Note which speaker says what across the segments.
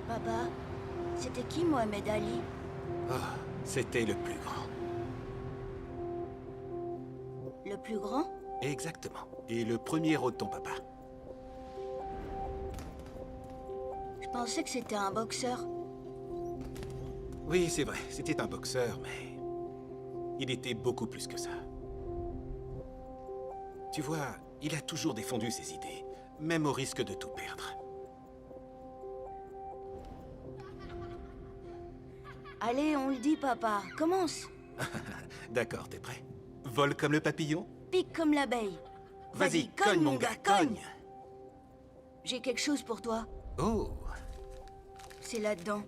Speaker 1: Papa, c'était qui Mohamed Ali?
Speaker 2: Oh, c'était le plus grand.
Speaker 1: Le plus grand?
Speaker 2: Exactement. Et le premier héros de ton papa.
Speaker 1: Je pensais que c'était un boxeur.
Speaker 2: Oui, c'est vrai, c'était un boxeur, mais... il était beaucoup plus que ça. Tu vois, il a toujours défendu ses idées, même au risque de tout perdre.
Speaker 1: Allez, on le dit, papa. Commence.
Speaker 2: D'accord, t'es prêt? Vole comme le papillon?
Speaker 1: Pique comme l'abeille.
Speaker 2: Vas-y, cogne mon gars, cogne!
Speaker 1: J'ai quelque chose pour toi.
Speaker 2: Oh,
Speaker 1: C'est là-dedans.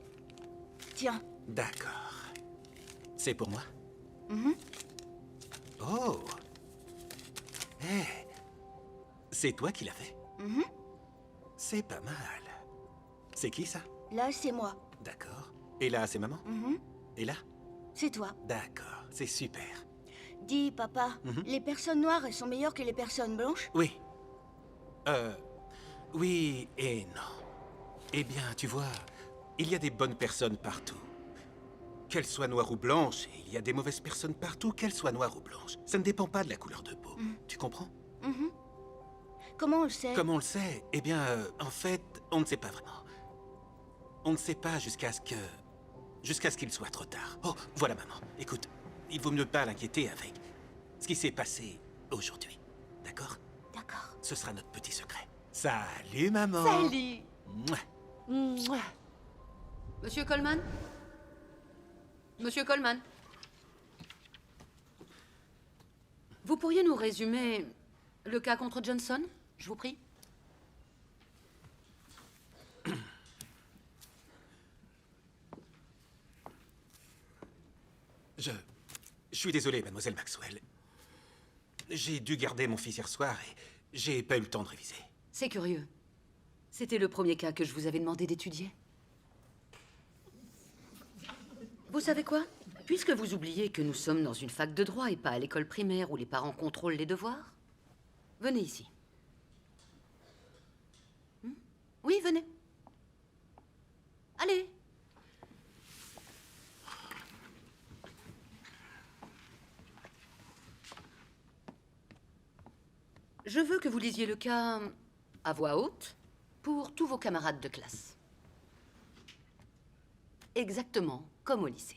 Speaker 1: Tiens.
Speaker 2: d'accord. C'est pour moi?
Speaker 1: Mhm.
Speaker 2: Oh! Hé! C'est toi qui l'as fait?
Speaker 1: Mhm.
Speaker 2: C'est pas mal. C'est qui, ça?
Speaker 1: Là, c'est moi.
Speaker 2: D'accord. Et là, c'est maman?
Speaker 1: Mhm.
Speaker 2: Et là?
Speaker 1: C'est toi.
Speaker 2: D'accord, c'est super.
Speaker 1: Dis, papa,
Speaker 2: Mhm.
Speaker 1: les personnes noires, elles sont meilleures que les personnes blanches?
Speaker 2: Oui. Oui et non. Eh bien, tu vois, il y a des bonnes personnes partout. Qu'elles soient noires ou blanches, et il y a des mauvaises personnes partout, qu'elles soient noires ou blanches. Ça ne dépend pas de la couleur de peau. Tu comprends?
Speaker 1: Mhm. Comment on le sait?
Speaker 2: Comme on le sait, eh bien, en fait, on ne sait pas vraiment. On ne sait pas jusqu'à ce qu'il soit trop tard. Oh, voilà, maman. Écoute, il vaut mieux pas l'inquiéter avec ce qui s'est passé aujourd'hui. D'accord?
Speaker 1: D'accord.
Speaker 2: Ce sera notre petit secret. Salut, maman.
Speaker 3: Salut.
Speaker 2: Mouah.
Speaker 3: Mouah. Monsieur Coleman? Monsieur Coleman? Vous pourriez nous résumer le cas contre Johnson, je vous prie?
Speaker 2: Je suis désolé, mademoiselle Maxwell. J'ai dû garder mon fils hier soir et j'ai pas eu le temps de réviser.
Speaker 3: C'est curieux. C'était le premier cas que je vous avais demandé d'étudier. Vous savez quoi? Puisque vous oubliez que nous sommes dans une fac de droit et pas à l'école primaire où les parents contrôlent les devoirs, venez ici. Oui, venez. Allez. Je veux que vous lisiez le cas à voix haute pour tous vos camarades de classe. Exactement comme au lycée.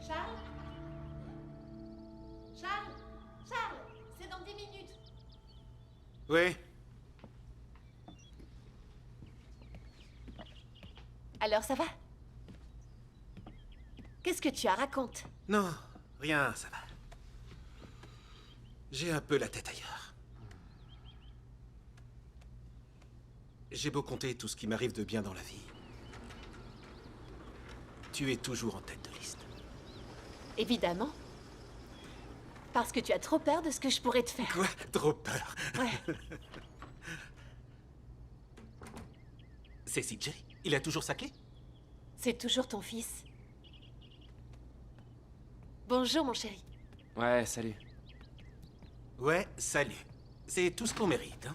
Speaker 4: Charles? Charles? Charles? C'est dans 10 minutes.
Speaker 2: Oui.
Speaker 4: Alors ça va? Qu'est-ce que tu as? Raconte.
Speaker 2: Non, rien, ça va. J'ai un peu la tête ailleurs. J'ai beau compter tout ce qui m'arrive de bien dans la vie. Tu es toujours en tête de liste.
Speaker 4: Évidemment. Parce que tu as trop peur de ce que je pourrais te faire.
Speaker 2: Quoi? Trop peur.
Speaker 4: Ouais.
Speaker 2: C'est CJ. Il a toujours sa clé?
Speaker 4: C'est toujours ton fils. Bonjour, mon chéri.
Speaker 5: Ouais, salut.
Speaker 2: Ouais, salut. C'est tout ce qu'on mérite, hein.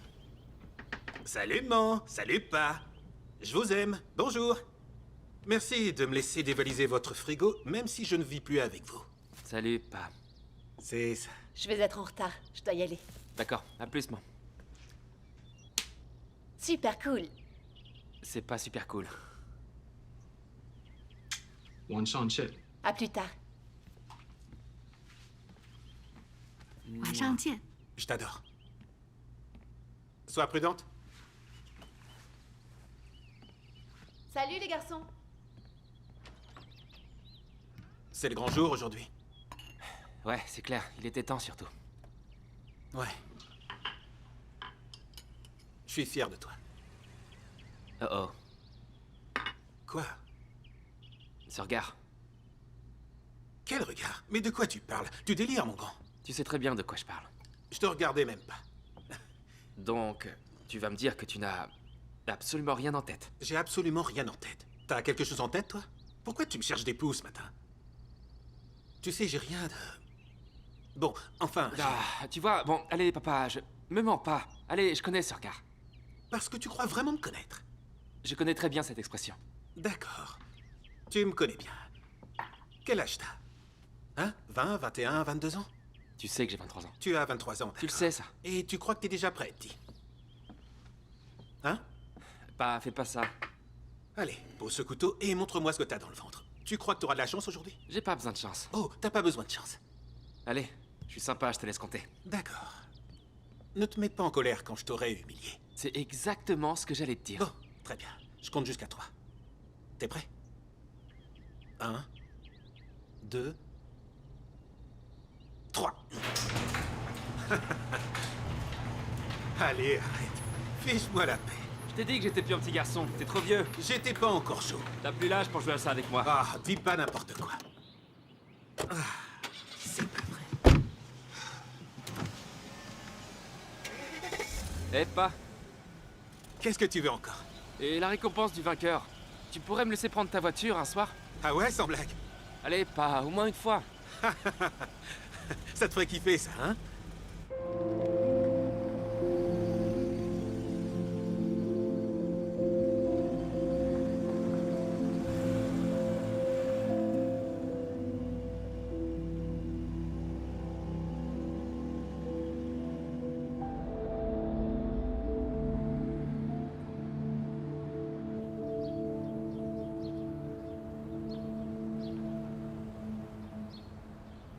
Speaker 2: Salut, maman. Salut, pa. Je vous aime. Bonjour. Merci de me laisser dévaliser votre frigo, même si je ne vis plus avec vous.
Speaker 5: Salut, pas.
Speaker 2: C'est ça.
Speaker 4: Je vais être en retard. Je dois y aller.
Speaker 5: D'accord, à plus, moi.
Speaker 4: Super cool.
Speaker 5: C'est pas super cool.
Speaker 6: One shot chip.
Speaker 4: À plus tard.
Speaker 7: 晚上见。
Speaker 2: Je t'adore. Sois prudente.
Speaker 4: Salut les garçons.
Speaker 2: C'est le grand jour aujourd'hui.
Speaker 5: Ouais, c'est clair, il était temps surtout.
Speaker 2: Ouais. Je suis fier de toi.
Speaker 5: Oh oh.
Speaker 2: Quoi?
Speaker 5: Ce regard.
Speaker 2: Quel regard? Mais de quoi tu parles? Tu délires, mon grand.
Speaker 5: Tu sais très bien de quoi je parle.
Speaker 2: Je te regardais même pas.
Speaker 5: Donc, tu vas me dire que tu n'as absolument rien en tête.
Speaker 2: J'ai absolument rien en tête. T'as quelque chose en tête, toi? Pourquoi tu me cherches des pouces ce matin? Tu sais, j'ai rien de... Bon, enfin...
Speaker 5: Ah, tu vois, bon, allez, papa, je... Me mens pas. Allez, je connais ce regard.
Speaker 2: Parce que tu crois vraiment me connaître.
Speaker 5: Je connais très bien cette expression.
Speaker 2: D'accord. Tu me connais bien. Quel âge t'as? Hein? 20, 21, 22 ans?
Speaker 5: Tu sais que j'ai 23 ans.
Speaker 2: Tu as 23 ans,
Speaker 5: Tu le
Speaker 2: d'accord.
Speaker 5: sais, ça.
Speaker 2: Et tu crois que t'es déjà prêt, petit? Hein?
Speaker 5: Fais pas ça.
Speaker 2: Allez, pose ce couteau et montre-moi ce que t'as dans le ventre. Tu crois que t'auras de la chance aujourd'hui?
Speaker 5: J'ai pas besoin de chance.
Speaker 2: Oh, t'as pas besoin de chance.
Speaker 5: Allez, je suis sympa, je te laisse compter.
Speaker 2: D'accord. Ne te mets pas en colère quand je t'aurai humilié.
Speaker 5: C'est exactement ce que j'allais te dire.
Speaker 2: Bon, très bien. Je compte jusqu'à 3. T'es prêt? 1, 2, 3. Allez, arrête. Fiche-moi la paix.
Speaker 5: Je t'ai dit que j'étais plus un petit garçon. T'es trop vieux.
Speaker 2: J'étais pas encore chaud.
Speaker 5: T'as plus l'âge pour jouer à ça avec moi.
Speaker 2: Ah, dis pas n'importe quoi. Ah, c'est pas vrai.
Speaker 5: Eh, pas.
Speaker 2: Qu'est-ce que tu veux encore?
Speaker 5: Et la récompense du vainqueur. Tu pourrais me laisser prendre ta voiture un soir?
Speaker 2: Ah ouais, sans blague.
Speaker 5: Allez, pas, au moins une fois.
Speaker 2: Ça te ferait kiffer, ça, hein?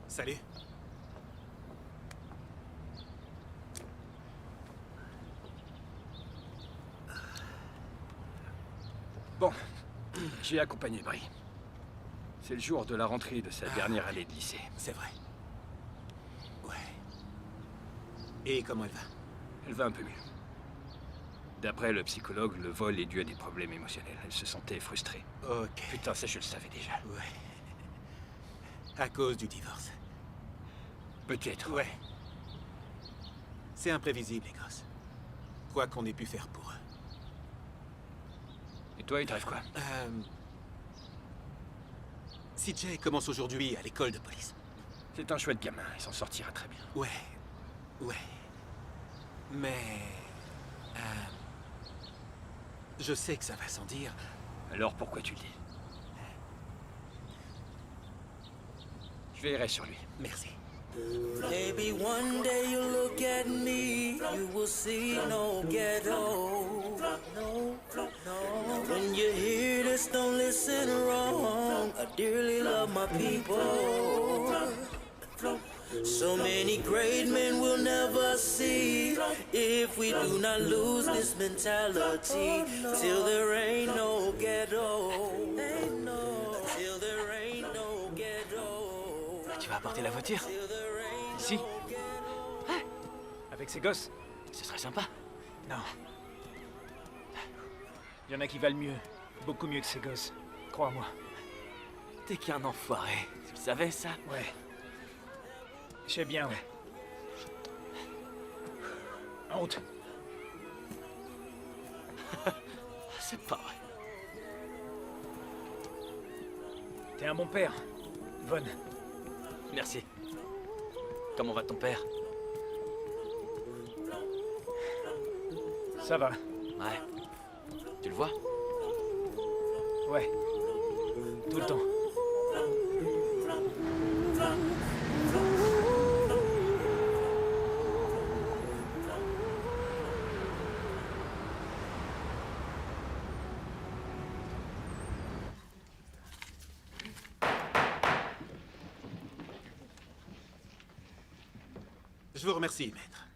Speaker 2: Salut.
Speaker 6: Bon, j'ai accompagné Brie. C'est le jour de la rentrée de sa dernière année de lycée.
Speaker 2: C'est vrai. Ouais. Et comment elle va?
Speaker 6: Elle va un peu mieux. D'après le psychologue, le vol est dû à des problèmes émotionnels. Elle se sentait frustrée.
Speaker 2: Ok.
Speaker 6: Putain, ça je le savais déjà.
Speaker 2: Ouais. À cause du divorce.
Speaker 6: Peut-être.
Speaker 2: Ouais. C'est imprévisible, les gosses. Quoi qu'on ait pu faire pour eux.
Speaker 6: Et toi, il t'arrive quoi?
Speaker 2: CJ commence aujourd'hui à l'école de police.
Speaker 6: C'est un chouette gamin, il s'en sortira très bien.
Speaker 2: Ouais. Ouais. Mais... je sais que ça va sans dire.
Speaker 6: Alors pourquoi tu le dis? Je veillerai sur lui.
Speaker 2: Merci.
Speaker 8: Maybe one day you'll look at me, you will see no ghetto. No, no. When you hear this, don't listen wrong. I dearly love my people. So many great men we'll never see if we do not lose this mentality. Till there ain't no ghetto. Till there ain't no ghetto.
Speaker 5: Tu vas apporter la voiture? Ici?
Speaker 6: Avec ses gosses?
Speaker 5: Ce serait sympa.
Speaker 6: Non. Il y en a qui valent mieux. Beaucoup mieux que ses gosses. Crois-moi.
Speaker 5: T'es qu'un enfoiré. Tu le savais, ça?
Speaker 6: Ouais. Je sais bien, ouais. Honte.
Speaker 5: C'est pas vrai.
Speaker 6: T'es un bon père, Von.
Speaker 5: Merci. Comment va ton père?
Speaker 6: Ça va.
Speaker 5: Ouais. Tu le vois?
Speaker 6: Ouais. Tout le temps.
Speaker 2: Je vous remercie, maître.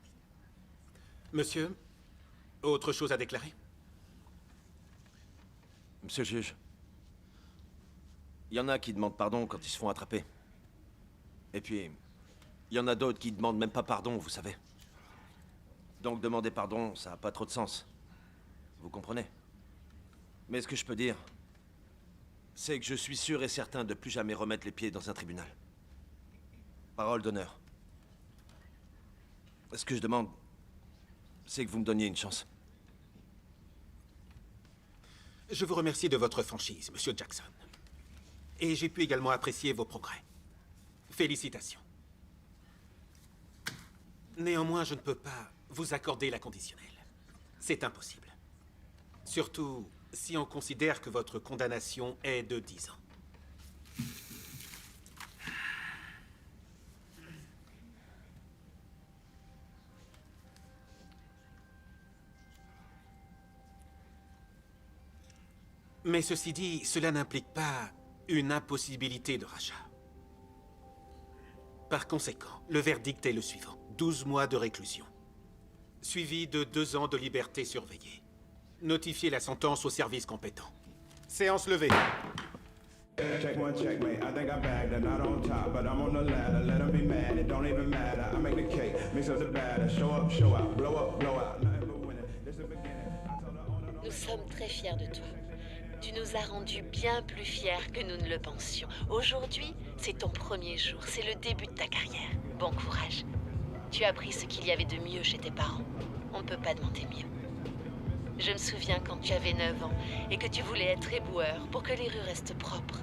Speaker 2: Monsieur, autre chose à déclarer?
Speaker 9: Monsieur le juge, il y en a qui demandent pardon quand ils se font attraper. Et puis, il y en a d'autres qui demandent même pas pardon, vous savez. Donc demander pardon, ça n'a pas trop de sens. Vous comprenez? Mais ce que je peux dire, c'est que je suis sûr et certain de plus jamais remettre les pieds dans un tribunal. Parole d'honneur. Ce que je demande, c'est que vous me donniez une chance.
Speaker 2: Je vous remercie de votre franchise, Monsieur Jackson. Et j'ai pu également apprécier vos progrès. Félicitations. Néanmoins, je ne peux pas vous accorder la conditionnelle. C'est impossible. Surtout si on considère que votre condamnation est de 10 ans. Mais ceci dit, cela n'implique pas une impossibilité de rachat. Par conséquent, le verdict est le suivant. 12 mois de réclusion, suivi de 2 ans de liberté surveillée. Notifiez la sentence au service compétent. Séance levée.
Speaker 10: Check one, check, mate. I think I bagged her, not on top, but I'm on the ladder. Let them be mad, it don't even matter. I make the cake, mix up the batter, show up, show out, blow out. Nothing but winning. This the beginning. I told her on and on.
Speaker 4: Nous sommes très fiers de toi. Tu nous as rendus bien plus fiers que nous ne le pensions. Aujourd'hui, c'est ton premier jour, c'est le début de ta carrière. Bon courage. Tu as appris ce qu'il y avait de mieux chez tes parents. On ne peut pas demander mieux. Je me souviens quand tu avais 9 ans et que tu voulais être éboueur pour que les rues restent propres.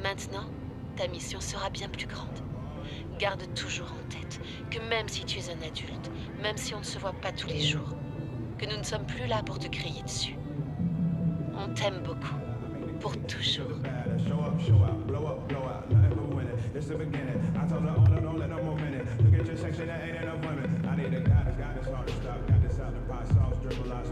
Speaker 4: Maintenant, ta mission sera bien plus grande. Garde toujours en tête que même si tu es un adulte, même si on ne se voit pas tous les jours, que nous ne sommes plus là pour te crier dessus. On t'aime beaucoup. Pour toujours.
Speaker 10: Show up, show out, blow out. Nothing but winning. This the beginning. I told her on and on, let them more minute. Look at your section, there ain't enough women. I need a goddess, got this hard to stop. Got this out the pot sauce, dribble out.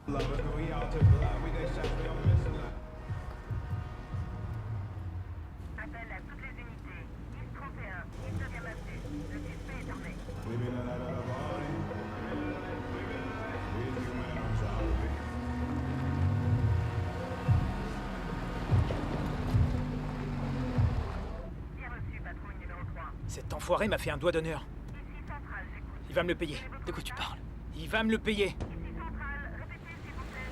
Speaker 10: Love it, we all took a lot. We take shots, we don't miss a lot.
Speaker 11: Appel à toutes les unités. 10-31, 19e avenue. Le suspect est armé.
Speaker 10: We be la la la la party. We be man, I'm sorry.
Speaker 11: Bien reçu, patrouille numéro 3.
Speaker 12: Cet enfoiré m'a fait un doigt d'honneur.
Speaker 11: Ici centrale, j'écoute.
Speaker 12: Il va me le payer.
Speaker 5: De quoi tu parles?
Speaker 12: Il va me le payer.
Speaker 11: Ici centrale, répétez s'il vous plaît.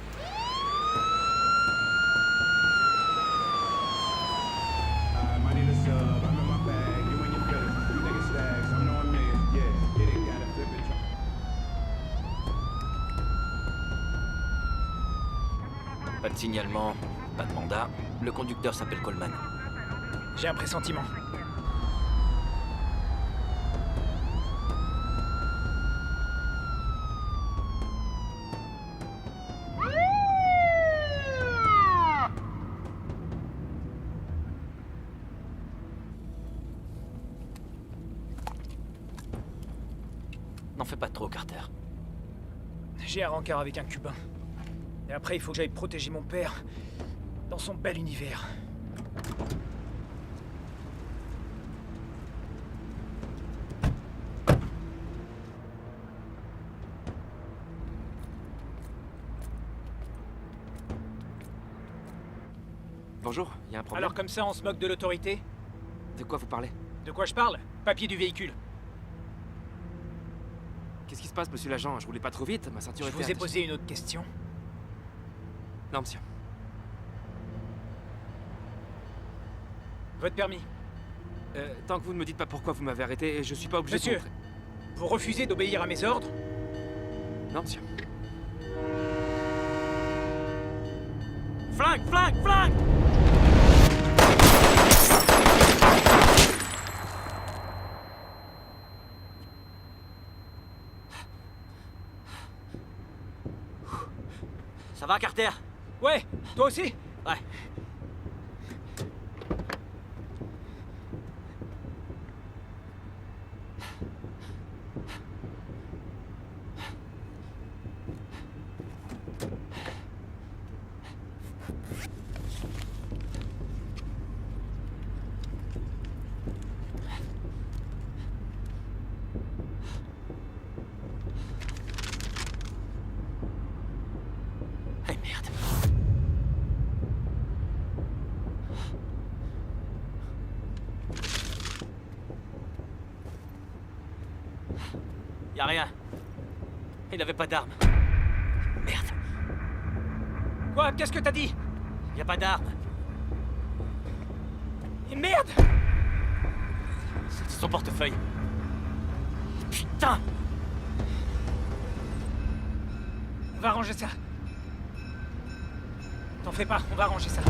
Speaker 10: I need a sub, I'm in my bag, you and your feelings. You niggas stags, I'm knowing me. Yeah, get it, gotta flip it.
Speaker 5: Pas de signalement, pas de mandat. Le conducteur s'appelle Coleman.
Speaker 12: J'ai un pressentiment.
Speaker 5: N'en fais pas trop, Carter.
Speaker 12: J'ai un rencard avec un Cubain. Et après, il faut que j'aille protéger mon père dans son bel univers.
Speaker 5: Bonjour, il y a un problème.
Speaker 12: Alors comme ça, on se moque de l'autorité?
Speaker 5: De quoi vous parlez?
Speaker 12: De quoi je parle? Papier du véhicule.
Speaker 5: Qu'est-ce qui se passe, monsieur l'agent? Je roulais pas trop vite, ma ceinture
Speaker 12: Je
Speaker 5: était...
Speaker 12: vous ai posé une autre question.
Speaker 5: Non, monsieur.
Speaker 12: Votre permis.
Speaker 5: Tant que vous ne me dites pas pourquoi vous m'avez arrêté, je suis pas obligé
Speaker 12: Monsieur,
Speaker 5: de montrer.
Speaker 12: vous refusez d'obéir à mes ordres?
Speaker 5: Non, monsieur. Flingue, flingue, flingue!
Speaker 13: Ça va, Carter?
Speaker 12: Ouais, toi aussi?
Speaker 13: Ouais.
Speaker 5: Eh merde.
Speaker 13: Y a rien.
Speaker 12: Il avait pas d'arme. Merde. Quoi? Qu'est-ce que t'as dit? Y a pas d'arme. Et merde! C'est son portefeuille. Putain! On va ranger ça. T'en fais pas, on va ranger ça.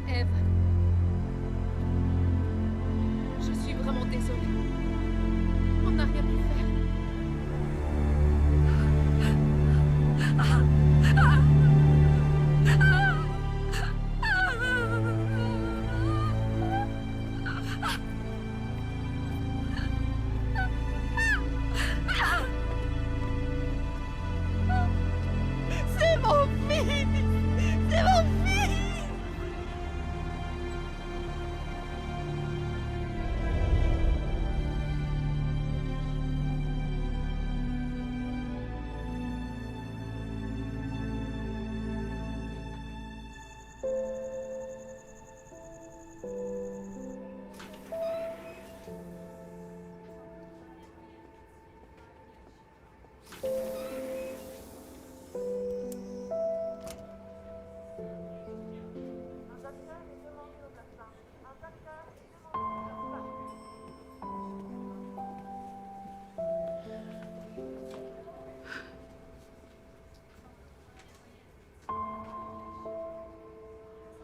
Speaker 13: Eve. Je suis vraiment désolée. On n'a rien pu faire.
Speaker 8: C'est mon fils! C'est mon fils!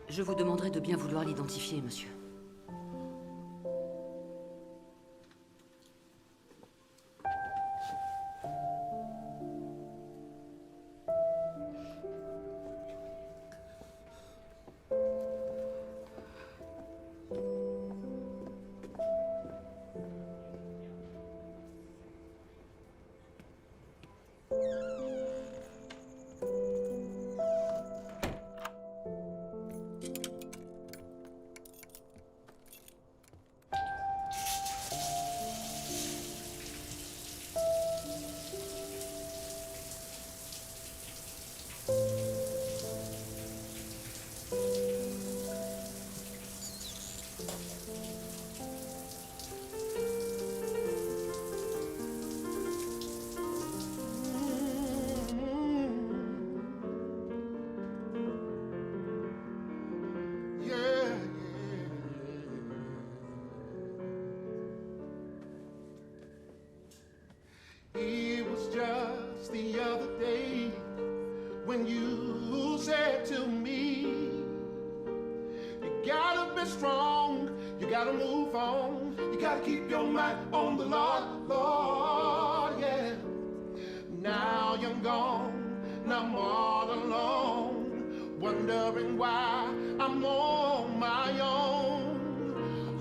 Speaker 3: Je vous demanderai de bien vouloir l'identifier, monsieur.
Speaker 14: It was just the other day when you said to me, you gotta be strong, you gotta move on, you gotta keep your mind on the Lord, Lord, yeah. Now you're gone, now I'm all alone, wondering why I'm on my own.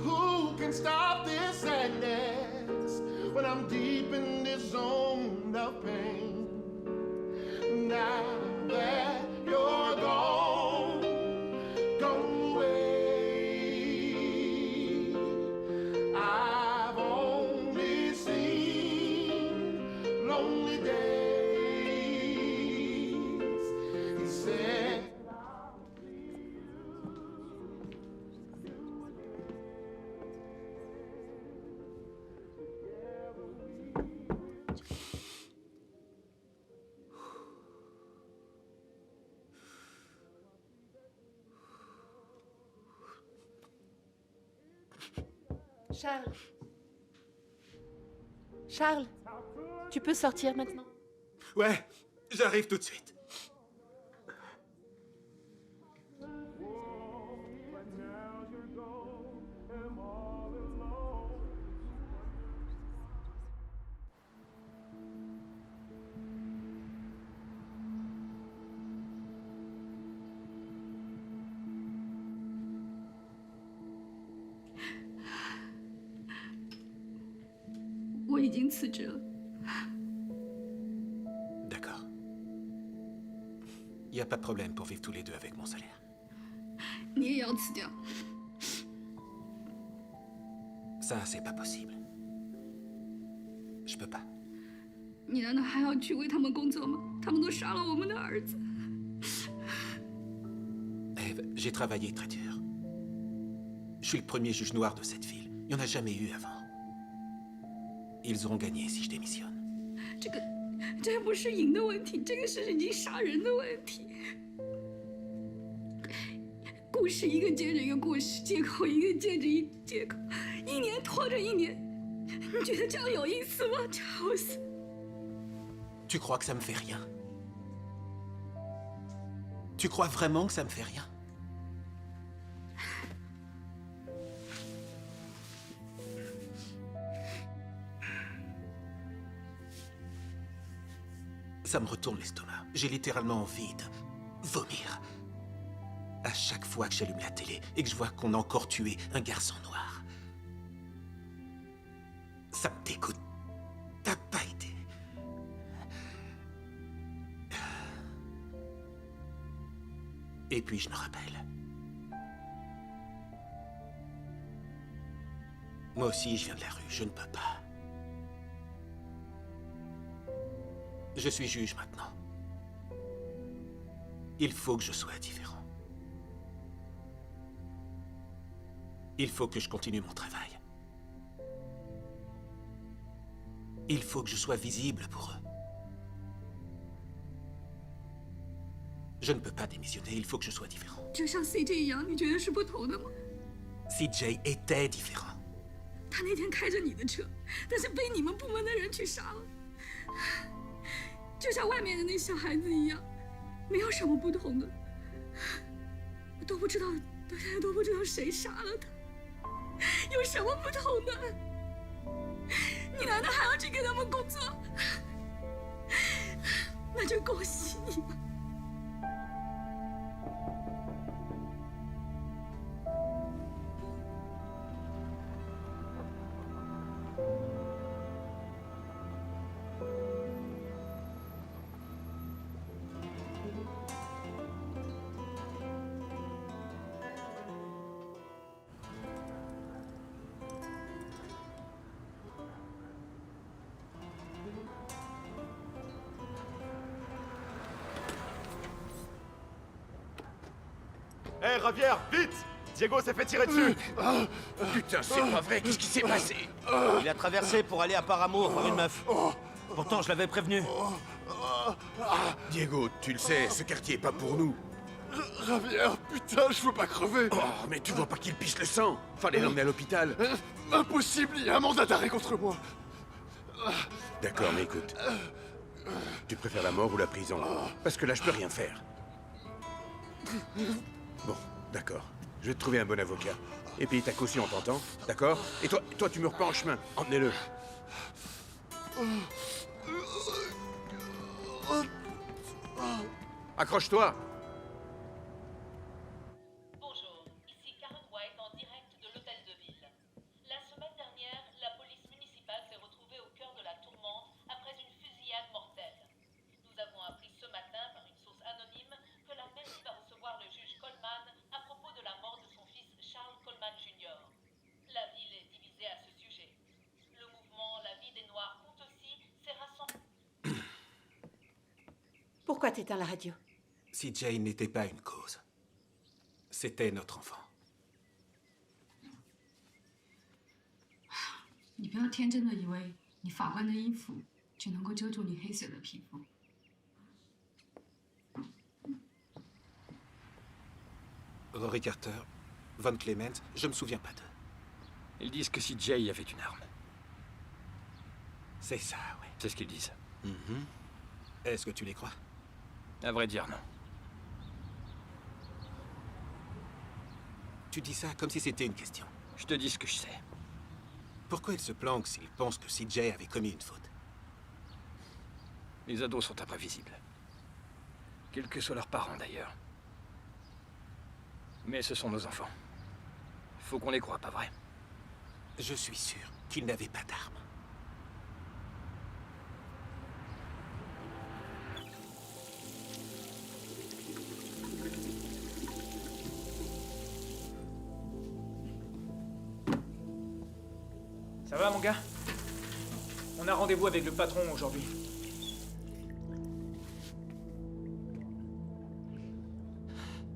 Speaker 14: Who can stop this sadness when I'm deep in this zone of pain? Now that you're gone, gone away, I've only seen lonely days. He said,
Speaker 4: Charles. Charles, tu peux sortir maintenant?
Speaker 2: Ouais, j'arrive tout de suite.
Speaker 7: 我已经辞职了。
Speaker 2: D'accord. Y a pas de problème pour vivre tous les deux avec mon salaire.
Speaker 7: 你也要辞掉？
Speaker 2: Ça, c'est pas possible. Je peux pas.
Speaker 7: 你难道还要去为他们工作吗？他们都杀了我们的儿子。
Speaker 2: Eve, j'ai travaillé très dur. Je suis le premier juge noir de cette ville. Il n'y en a jamais eu avant. Ils auront gagné si je démissionne.
Speaker 7: 这不是赢的问题，这个是已经杀人的问题。故事一个接着一个故事，借口一个接着一借口，一年拖着一年，你觉得这样有意思吗？吵死！
Speaker 2: Tu crois que ça me fait rien? Tu crois vraiment que ça me fait rien? Ça me retourne l'estomac. J'ai littéralement envie de vomir. À chaque fois que j'allume la télé et que je vois qu'on a encore tué un garçon noir. Ça me dégoûte. T'as pas idée. Et puis je me rappelle. Moi aussi, je viens de la rue. Je ne peux pas. Je suis juge maintenant. Il faut que je sois différent. Il faut que je continue mon travail. Il faut que je sois visible pour eux. Je ne peux pas démissionner, il faut que je sois différent.
Speaker 7: 就像 CJ 一样，你觉得是不同的吗？
Speaker 2: CJ était différent.
Speaker 7: 他那天开着你的车，但是被你们部门的人去杀了，就像外面的那小孩子一样，没有什么不同的。我都不知道，到现在都不知道谁杀了他，有什么不同的？你难道还要去给他们工作？那就恭喜你吧。
Speaker 15: Hé, Ravière, vite! Diego s'est fait tirer dessus!
Speaker 6: Putain, c'est pas vrai, qu'est-ce qui s'est passé?
Speaker 9: Il a traversé pour aller à Paramour par une meuf. Pourtant, je l'avais prévenu.
Speaker 6: Diego, tu le sais, ce quartier est pas pour nous.
Speaker 14: Ravière, putain, je veux pas crever.
Speaker 6: Oh, mais tu vois pas qu'il pisse le sang? Fallait l'emmener à l'hôpital.
Speaker 14: Impossible, il y a un mandat d'arrêt contre moi.
Speaker 6: D'accord, mais écoute. Tu préfères la mort ou la prison? Parce que là, je peux rien faire. Bon, d'accord. Je vais te trouver un bon avocat. Et puis ta caution, t'entends? D'accord? Et toi, tu me reprends en chemin. Emmenez-le. Accroche-toi!
Speaker 4: Bonjour, ici Karen White en direct de l'hôtel de ville. La semaine dernière, la police municipale s'est retrouvée au cœur de la tourmente après une fusillade mortelle. Nous avons appris ce matin par une source anonyme que la mairie va recevoir le juge Coleman à propos de la mort de son fils Charles Coleman Jr. La ville est divisée à ce sujet. Le mouvement La Vie des Noirs compte aussi s'est rassemblé.
Speaker 3: Pourquoi t'éteins la radio?
Speaker 2: CJ n'était pas une cause. C'était notre enfant.
Speaker 7: 你不要天真的以为你法官的衣服就能够遮住你黑色的皮肤。
Speaker 2: Rory Carter, Von Clemens, je me souviens pas d'eux.
Speaker 6: Ils disent que si Jay avait une arme.
Speaker 2: C'est ça, oui.
Speaker 6: C'est ce qu'ils disent.
Speaker 2: Est-ce que tu les crois?
Speaker 6: À vrai dire, non.
Speaker 2: Tu dis ça comme si c'était une question.
Speaker 6: Je te dis ce que je sais.
Speaker 2: Pourquoi ils se planquent s'ils pensent que CJ avait commis une faute?
Speaker 6: Les ados sont imprévisibles. Quels que soient leurs parents, d'ailleurs. Mais ce sont nos enfants. Faut qu'on les croie, pas vrai?
Speaker 2: Je suis sûr qu'ils n'avaient pas d'armes.
Speaker 12: Ça va, mon gars? On a rendez-vous avec le patron aujourd'hui.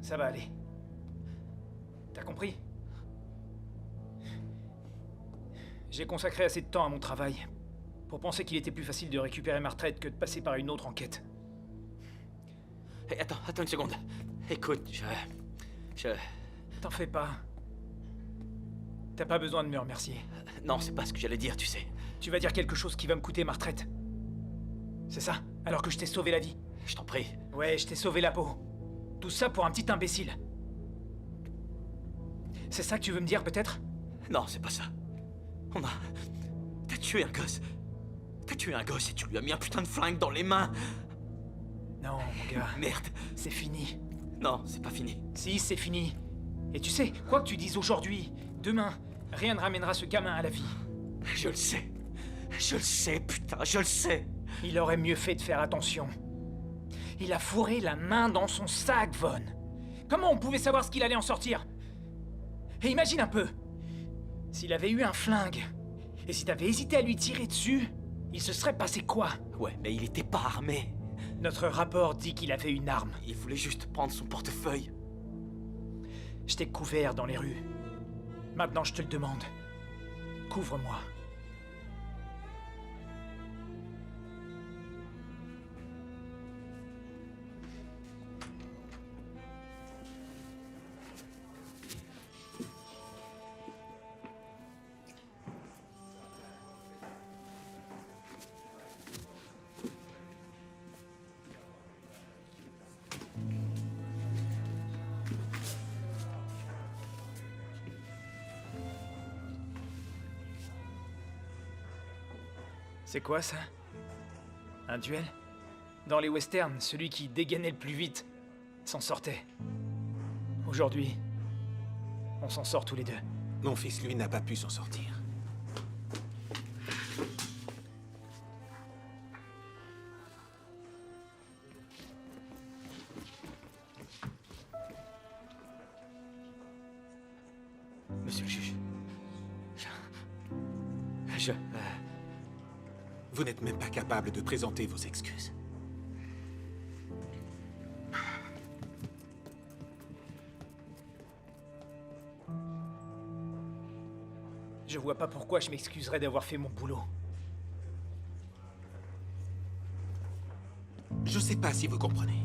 Speaker 12: Ça va aller. T'as compris? J'ai consacré assez de temps à mon travail pour penser qu'il était plus facile de récupérer ma retraite que de passer par une autre enquête.
Speaker 5: Hey, attends une seconde. Écoute, je...
Speaker 12: T'en fais pas. T'as pas besoin de me remercier.
Speaker 5: Non, c'est pas ce que j'allais dire, tu sais.
Speaker 12: Tu vas dire quelque chose qui va me coûter ma retraite. C'est ça? Alors que je t'ai sauvé la vie.
Speaker 5: Je t'en prie.
Speaker 12: Ouais, je t'ai sauvé la peau. Tout ça pour un petit imbécile. C'est ça que tu veux me dire, peut-être?
Speaker 5: Non, c'est pas ça. T'as tué un gosse. T'as tué un gosse et tu lui as mis un putain de flingue dans les mains.
Speaker 12: Non, mon gars.
Speaker 5: Merde.
Speaker 12: C'est fini.
Speaker 5: Non, c'est pas fini.
Speaker 12: Si, c'est fini. Et tu sais, quoi que tu dises aujourd'hui, demain, rien ne ramènera ce gamin à la vie.
Speaker 5: Je le sais. Je le sais, putain, je le sais.
Speaker 12: Il aurait mieux fait de faire attention. Il a fourré la main dans son sac, Von. Comment on pouvait savoir ce qu'il allait en sortir? Et imagine un peu. S'il avait eu un flingue, et si t'avais hésité à lui tirer dessus, il se serait passé quoi?
Speaker 5: Ouais, mais il était pas armé.
Speaker 12: Notre rapport dit qu'il avait une arme.
Speaker 5: Il voulait juste prendre son portefeuille.
Speaker 12: Je t'ai couvert dans les rues. Maintenant, je te le demande. Couvre-moi. C'est quoi ça? Un duel? Dans les westerns, celui qui dégainait le plus vite s'en sortait. Aujourd'hui, on s'en sort tous les deux.
Speaker 2: Mon fils, lui, n'a pas pu s'en sortir.
Speaker 5: Monsieur le juge.
Speaker 2: Vous n'êtes même pas capable de présenter vos excuses.
Speaker 12: Je vois pas pourquoi je m'excuserais d'avoir fait mon boulot.
Speaker 2: Je sais pas si vous comprenez.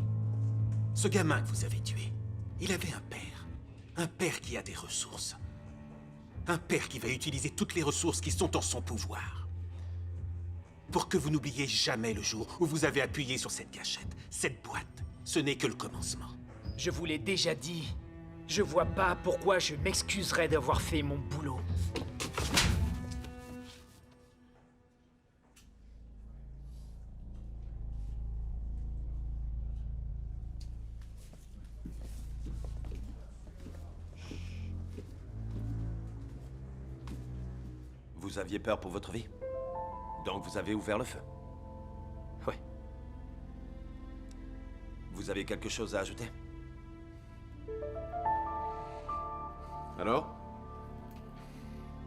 Speaker 2: Ce gamin que vous avez tué, il avait un père. Un père qui a des ressources. Un père qui va utiliser toutes les ressources qui sont en son pouvoir. Pour que vous n'oubliez jamais le jour où vous avez appuyé sur cette gâchette, cette boîte. Ce n'est que le commencement.
Speaker 12: Je vous l'ai déjà dit. Je vois pas pourquoi je m'excuserais d'avoir fait mon boulot.
Speaker 9: Vous aviez peur pour votre vie? Donc vous avez ouvert le feu?
Speaker 5: Oui.
Speaker 9: Vous avez quelque chose à ajouter?
Speaker 16: Alors?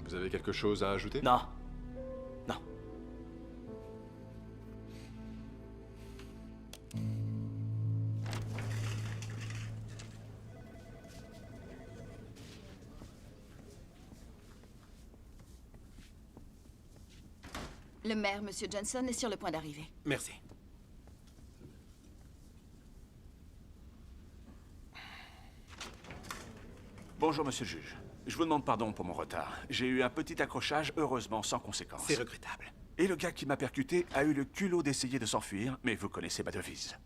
Speaker 16: Vous avez quelque chose à ajouter?
Speaker 5: Non. Non.
Speaker 1: Le maire, Monsieur Johnson, est sur le point d'arriver.
Speaker 2: Merci.
Speaker 17: Bonjour, monsieur le juge. Je vous demande pardon pour mon retard. J'ai eu un petit accrochage, heureusement sans conséquence.
Speaker 2: C'est regrettable.
Speaker 17: Et le gars qui m'a percuté a eu le culot d'essayer de s'enfuir, mais vous connaissez ma devise.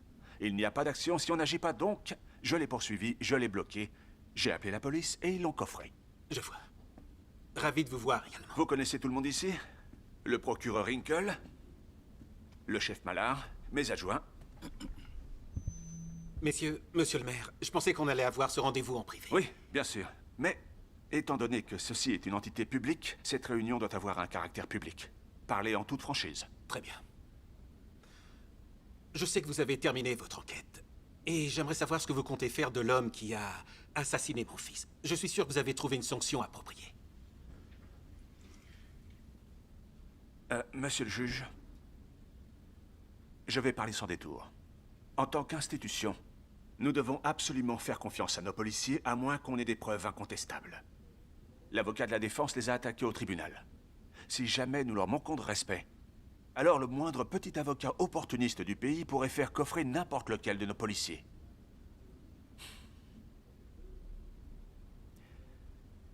Speaker 17: Il n'y a pas d'action si on n'agit pas, donc je l'ai poursuivi, je l'ai bloqué, j'ai appelé la police et ils l'ont coffré.
Speaker 2: Je vois. Ravi de vous voir également.
Speaker 17: Vous connaissez tout le monde ici? Le procureur Hinkle, le chef Mallard, mes adjoints.
Speaker 2: Messieurs, monsieur le maire, je pensais qu'on allait avoir ce rendez-vous en privé.
Speaker 17: Oui, bien sûr. Mais, étant donné que ceci est une entité publique, cette réunion doit avoir un caractère public. Parlez en toute franchise.
Speaker 2: Très bien. Je sais que vous avez terminé votre enquête. Et j'aimerais savoir ce que vous comptez faire de l'homme qui a assassiné mon fils. Je suis sûr que vous avez trouvé une sanction appropriée.
Speaker 17: Monsieur le juge, je vais parler sans détour. En tant qu'institution, nous devons absolument faire confiance à nos policiers, à moins qu'on ait des preuves incontestables. L'avocat de la défense les a attaqués au tribunal. Si jamais nous leur manquons de respect, alors le moindre petit avocat opportuniste du pays pourrait faire coffrer n'importe lequel de nos policiers.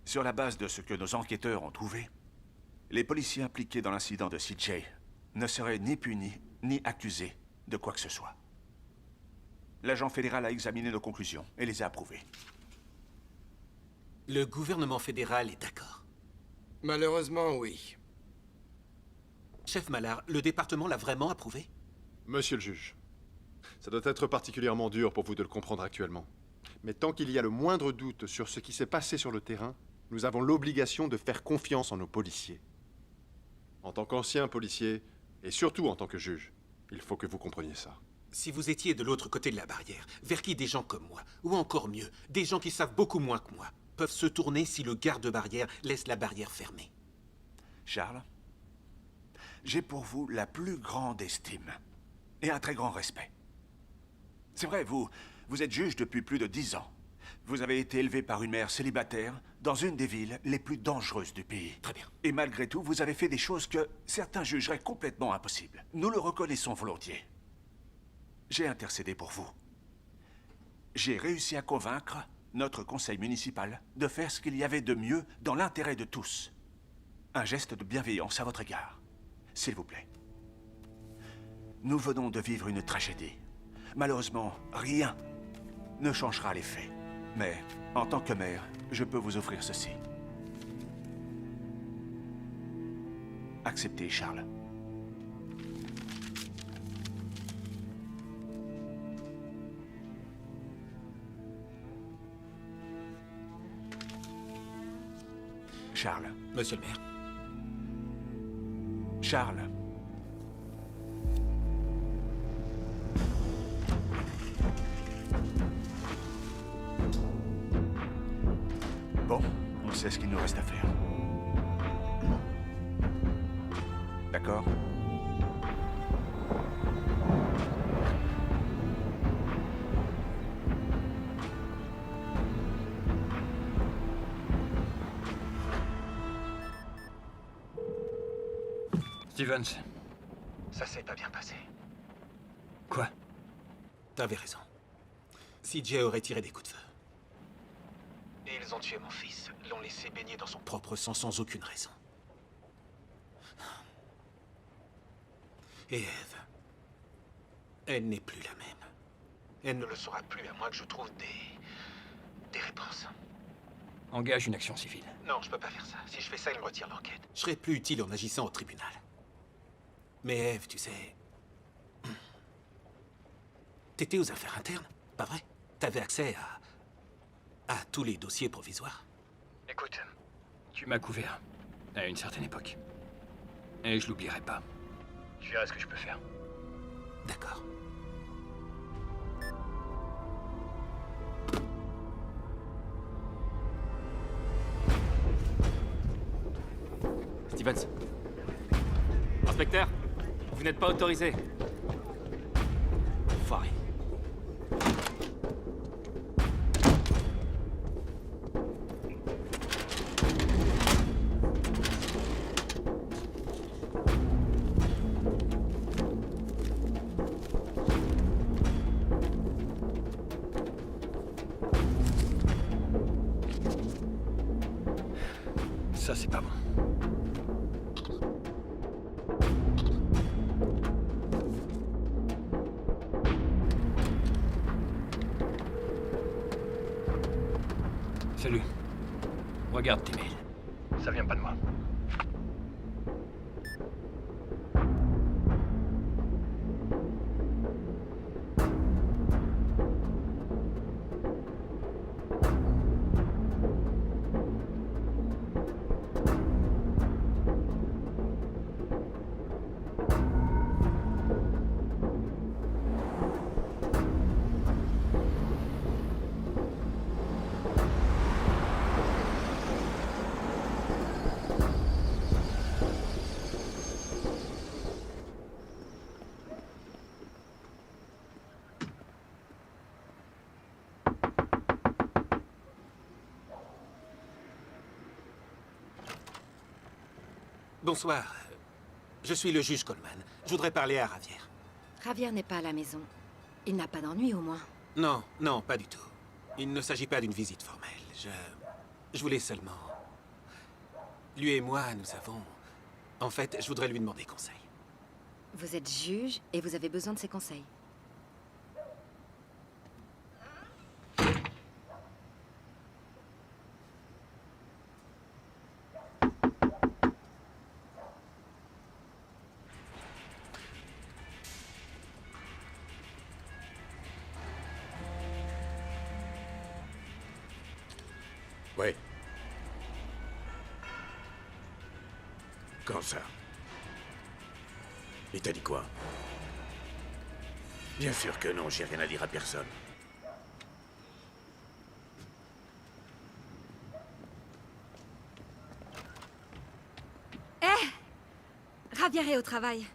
Speaker 17: Sur la base de ce que nos enquêteurs ont trouvé, les policiers impliqués dans l'incident de CJ ne seraient ni punis, ni accusés de quoi que ce soit. L'agent fédéral a examiné nos conclusions et les a approuvées.
Speaker 2: Le gouvernement fédéral est d'accord?
Speaker 18: Malheureusement, oui.
Speaker 2: Chef Mallard, le département l'a vraiment approuvé?
Speaker 16: Monsieur le juge, ça doit être particulièrement dur pour vous de le comprendre actuellement. Mais tant qu'il y a le moindre doute sur ce qui s'est passé sur le terrain, nous avons l'obligation de faire confiance en nos policiers. En tant qu'ancien policier, et surtout en tant que juge, il faut que vous compreniez ça.
Speaker 2: Si vous étiez de l'autre côté de la barrière, vers qui des gens comme moi, ou encore mieux, des gens qui savent beaucoup moins que moi, peuvent se tourner si le garde-barrière laisse la barrière fermée.
Speaker 17: Charles, j'ai pour vous la plus grande estime et un très grand respect. C'est vrai, vous êtes juge depuis plus de 10 ans. Vous avez été élevé par une mère célibataire dans une des villes les plus dangereuses du pays.
Speaker 2: Très bien.
Speaker 17: Et malgré tout, vous avez fait des choses que certains jugeraient complètement impossibles. Nous le reconnaissons volontiers. J'ai intercédé pour vous. J'ai réussi à convaincre notre conseil municipal de faire ce qu'il y avait de mieux dans l'intérêt de tous. Un geste de bienveillance à votre égard. S'il vous plaît. Nous venons de vivre une tragédie. Malheureusement, rien ne changera les faits. Mais, en tant que maire, je peux vous offrir ceci. Acceptez, Charles. Charles.
Speaker 2: Monsieur le maire.
Speaker 17: Charles. Bon, on sait ce qu'il nous reste à faire. D'accord?
Speaker 6: Stevens.
Speaker 2: Ça s'est pas bien passé.
Speaker 6: Quoi?
Speaker 2: T'avais raison. CJ aurait tiré des coups de feu. Et ils ont tué mon fils, l'ont laissé baigner dans son propre sang sans aucune raison. Et Eve, elle n'est plus la même. Elle ne le sera plus à moins que je trouve des réponses.
Speaker 6: Engage une action civile.
Speaker 2: Non, je peux pas faire ça. Si je fais ça, ils me retirent l'enquête. Je serais plus utile en agissant au tribunal. Mais Eve, tu sais... T'étais aux affaires internes, pas vrai? T'avais accès à tous les dossiers provisoires.
Speaker 6: Écoute, tu m'as couvert à une certaine époque. Et je l'oublierai pas. Je verrai ce que je peux faire.
Speaker 2: D'accord.
Speaker 5: Stevens. Inspecteur, vous n'êtes pas autorisé.
Speaker 2: Enfoiré.
Speaker 6: Ça, c'est pas bon. Salut. Regarde tes mails. Ça vient pas de moi.
Speaker 2: Bonsoir. Je suis le juge Coleman. Je voudrais parler à Javier.
Speaker 19: Javier n'est pas à la maison. Il n'a pas d'ennui, au moins.
Speaker 2: Non, non, pas du tout. Il ne s'agit pas d'une visite formelle. Je voulais seulement... Lui et moi, nous avons... En fait, je voudrais lui demander conseil.
Speaker 19: Vous êtes juge et vous avez besoin de ses conseils.
Speaker 17: Ouais. Quand ça? Il t'a dit quoi? Bien sûr que non, j'ai rien à dire à personne.
Speaker 19: Javier est au travail.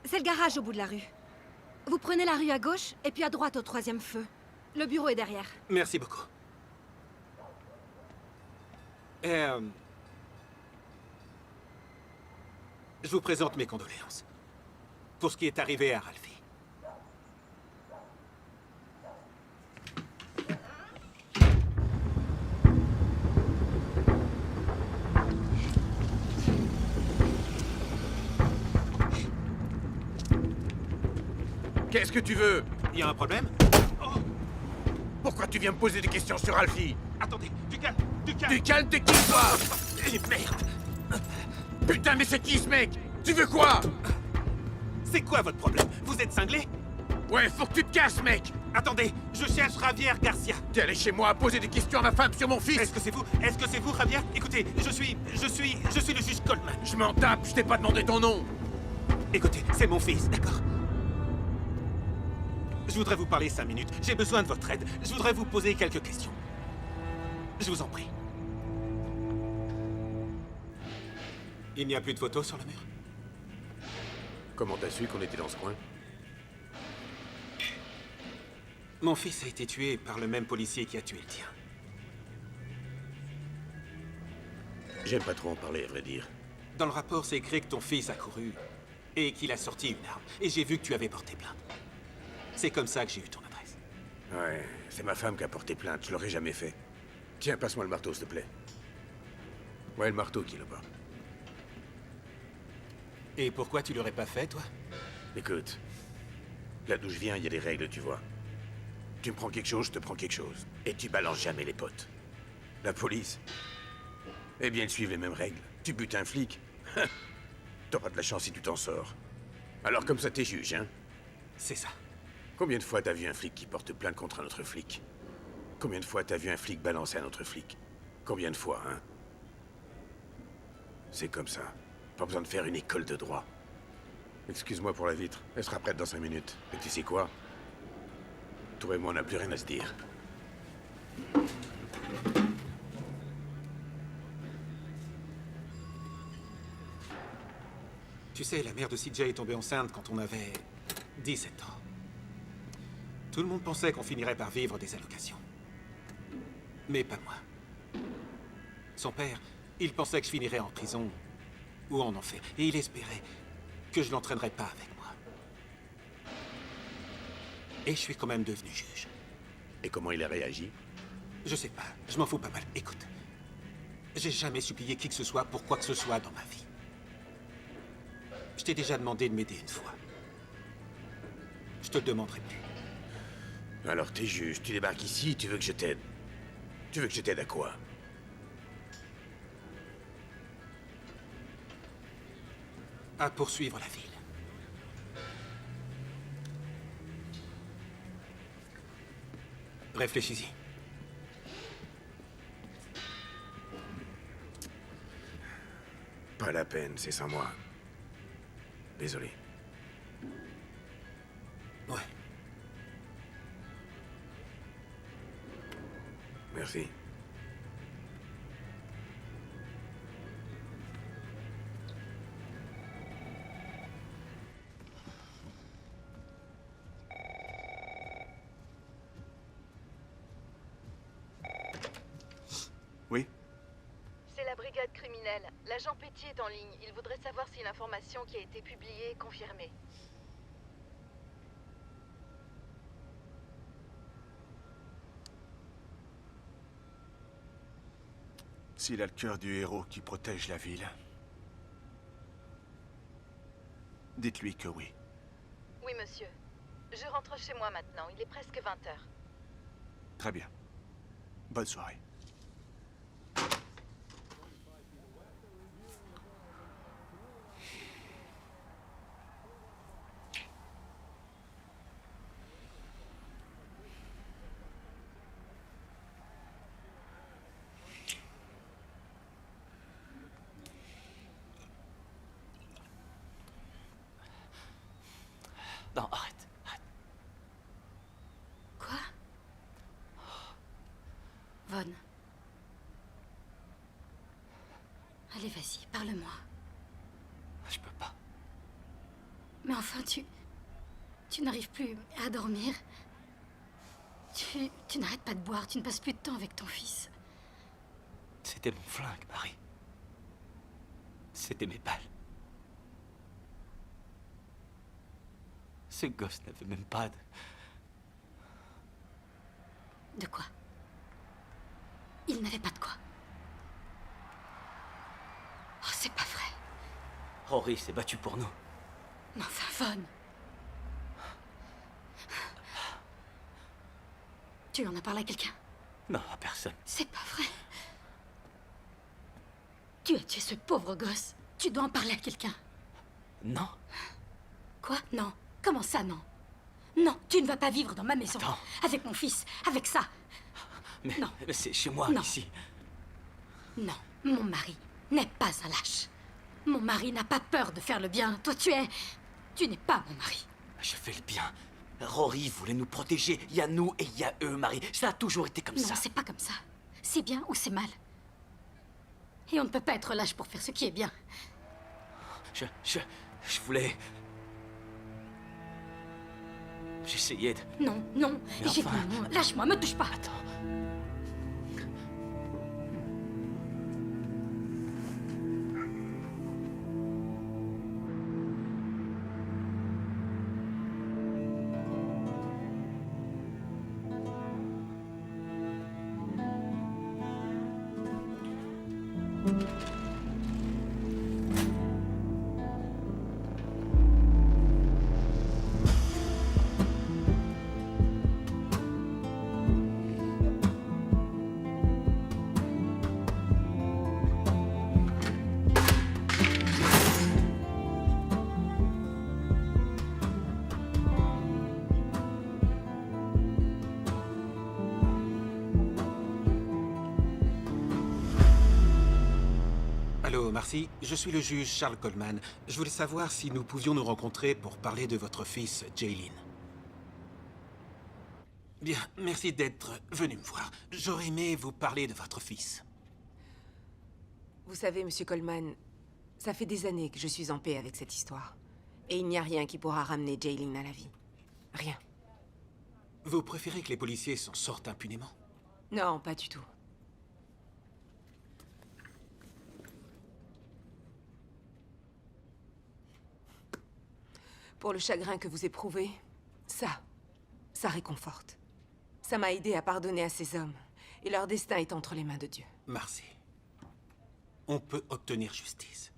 Speaker 19: C'est le garage au bout de la rue. Vous prenez la rue à gauche et puis à droite au 3e feu. Le bureau est derrière.
Speaker 2: Merci beaucoup. Je vous présente mes condoléances pour ce qui est arrivé à Ralphie.
Speaker 17: Qu'est-ce que tu veux?
Speaker 2: Il y a un problème?
Speaker 17: Pourquoi tu viens me poser des questions sur Alfie?
Speaker 2: Attendez, du calme, du calme.
Speaker 17: Du calme, t'es qui, toi?
Speaker 2: Merde.
Speaker 17: Putain, mais c'est qui, ce mec? Tu veux quoi?
Speaker 2: C'est quoi votre problème? Vous êtes cinglé?
Speaker 17: Ouais, faut que tu te casses, mec.
Speaker 2: Attendez, je cherche Javier Garcia.
Speaker 17: T'es allé chez moi à poser des questions à ma femme sur mon fils.
Speaker 2: Est-ce que c'est vous? Est-ce que c'est vous, Javier? Écoutez, je suis le juge Coleman.
Speaker 17: Je m'en tape, je t'ai pas demandé ton nom.
Speaker 2: Écoutez, c'est mon fils, d'accord? Je voudrais vous parler 5 minutes. J'ai besoin de votre aide. Je voudrais vous poser quelques questions. Je vous en prie. Il n'y a plus de photos sur le mur?
Speaker 17: Comment t'as su qu'on était dans ce coin?
Speaker 2: Mon fils a été tué par le même policier qui a tué le tien.
Speaker 17: J'aime pas trop en parler, à vrai dire.
Speaker 2: Dans le rapport, c'est écrit que ton fils a couru et qu'il a sorti une arme. Et j'ai vu que tu avais porté plainte. C'est comme ça que j'ai eu ton adresse.
Speaker 17: Ouais, c'est ma femme qui a porté plainte. Je l'aurais jamais fait. Tiens, passe-moi le marteau, s'il te plaît. Ouais, le marteau qui l'a pas.
Speaker 2: Et pourquoi tu l'aurais pas fait, toi?
Speaker 17: Écoute, là d'où je viens, il y a des règles, tu vois. Tu me prends quelque chose, je te prends quelque chose. Et tu balances jamais les potes. La police? Eh bien, ils suivent les mêmes règles. Tu butes un flic, t'auras de la chance si tu t'en sors. Alors comme ça, t'es juge, hein?
Speaker 2: C'est ça.
Speaker 17: Combien de fois t'as vu un flic qui porte plainte contre un autre flic? Combien de fois t'as vu un flic balancer un autre flic? Combien de fois, hein? C'est comme ça. Pas besoin de faire une école de droit. Excuse-moi pour la vitre. Elle sera prête dans 5 minutes. Et tu sais quoi? Toi et moi, on n'a plus rien à se dire.
Speaker 2: Tu sais, la mère de CJ est tombée enceinte quand on avait 17 ans. Tout le monde pensait qu'on finirait par vivre des allocations. Mais pas moi. Son père, il pensait que je finirais en prison ou en enfer. Et il espérait que je l'entraînerais pas avec moi. Et je suis quand même devenu juge.
Speaker 17: Et comment il a réagi?
Speaker 2: Je sais pas, je m'en fous pas mal. Écoute, J'ai jamais supplié qui que ce soit pour quoi que ce soit dans ma vie. Je t'ai déjà demandé de m'aider une fois. Je te le demanderai plus.
Speaker 20: Alors t'es juge, tu débarques ici, tu veux que je t'aide. Tu veux que je t'aide à quoi?
Speaker 2: À poursuivre la ville. Réfléchis-y.
Speaker 20: Pas la peine, c'est sans moi. Désolé.
Speaker 2: Ouais.
Speaker 20: Merci.
Speaker 15: Oui?
Speaker 4: C'est la brigade criminelle. L'agent Petit est en ligne. Il voudrait savoir si l'information qui a été publiée est confirmée.
Speaker 17: S'il a le cœur du héros qui protège la ville, dites-lui que oui.
Speaker 4: Oui, monsieur. Je rentre chez moi maintenant. Il est presque 20h.
Speaker 17: Très bien. Bonne soirée.
Speaker 5: Non, arrête.
Speaker 3: Quoi? Von. Allez, vas-y, parle-moi.
Speaker 5: Je peux pas.
Speaker 3: Mais enfin, tu n'arrives plus à dormir. Tu n'arrêtes pas de boire, tu ne passes plus de temps avec ton fils.
Speaker 5: C'était mon flingue, Marie. C'était mes balles. Ce gosse n'avait même pas de...
Speaker 3: De quoi? Il n'avait pas de quoi? Oh, c'est pas vrai.
Speaker 5: Rory s'est battu pour nous.
Speaker 3: Mais enfin, Von. Tu en as parlé à quelqu'un?
Speaker 5: Non, à personne.
Speaker 3: C'est pas vrai. Tu as tué ce pauvre gosse. Tu dois en parler à quelqu'un.
Speaker 5: Non.
Speaker 3: Quoi? Non. Comment ça, non? Non, tu ne vas pas vivre dans ma maison.
Speaker 5: Attends.
Speaker 3: Avec mon fils, avec ça.
Speaker 5: Mais,
Speaker 3: non.
Speaker 5: Mais c'est chez moi,
Speaker 3: non.
Speaker 5: ici.
Speaker 3: Non, mon mari n'est pas un lâche. Mon mari n'a pas peur de faire le bien. Toi, tu n'es pas mon mari.
Speaker 5: Je fais le bien. Rory voulait nous protéger. Il y a nous et il y a eux, Marie. Ça a toujours été comme ça.
Speaker 3: Non, c'est pas comme ça. C'est bien ou c'est mal. Et on ne peut pas être lâche pour faire ce qui est bien.
Speaker 5: Je voulais... J'essayais de...
Speaker 3: Non, non,
Speaker 5: mais
Speaker 3: j'ai
Speaker 5: enfin...
Speaker 3: dit non. Lâche-moi, me touche pas.
Speaker 5: Attends.
Speaker 2: Allô, Marcy, je suis le juge Charles Coleman. Je voulais savoir si nous pouvions nous rencontrer pour parler de votre fils, Jaylin. Bien, merci d'être venu me voir. J'aurais aimé vous parler de votre fils.
Speaker 21: Vous savez, Monsieur Coleman, ça fait des années que je suis en paix avec cette histoire. Et il n'y a rien qui pourra ramener Jaylin à la vie. Rien.
Speaker 2: Vous préférez que les policiers s'en sortent impunément?
Speaker 21: Non, pas du tout. Pour le chagrin que vous éprouvez, ça réconforte. Ça m'a aidé à pardonner à ces hommes. Et leur destin est entre les mains de Dieu.
Speaker 2: Marcy. on peut obtenir justice.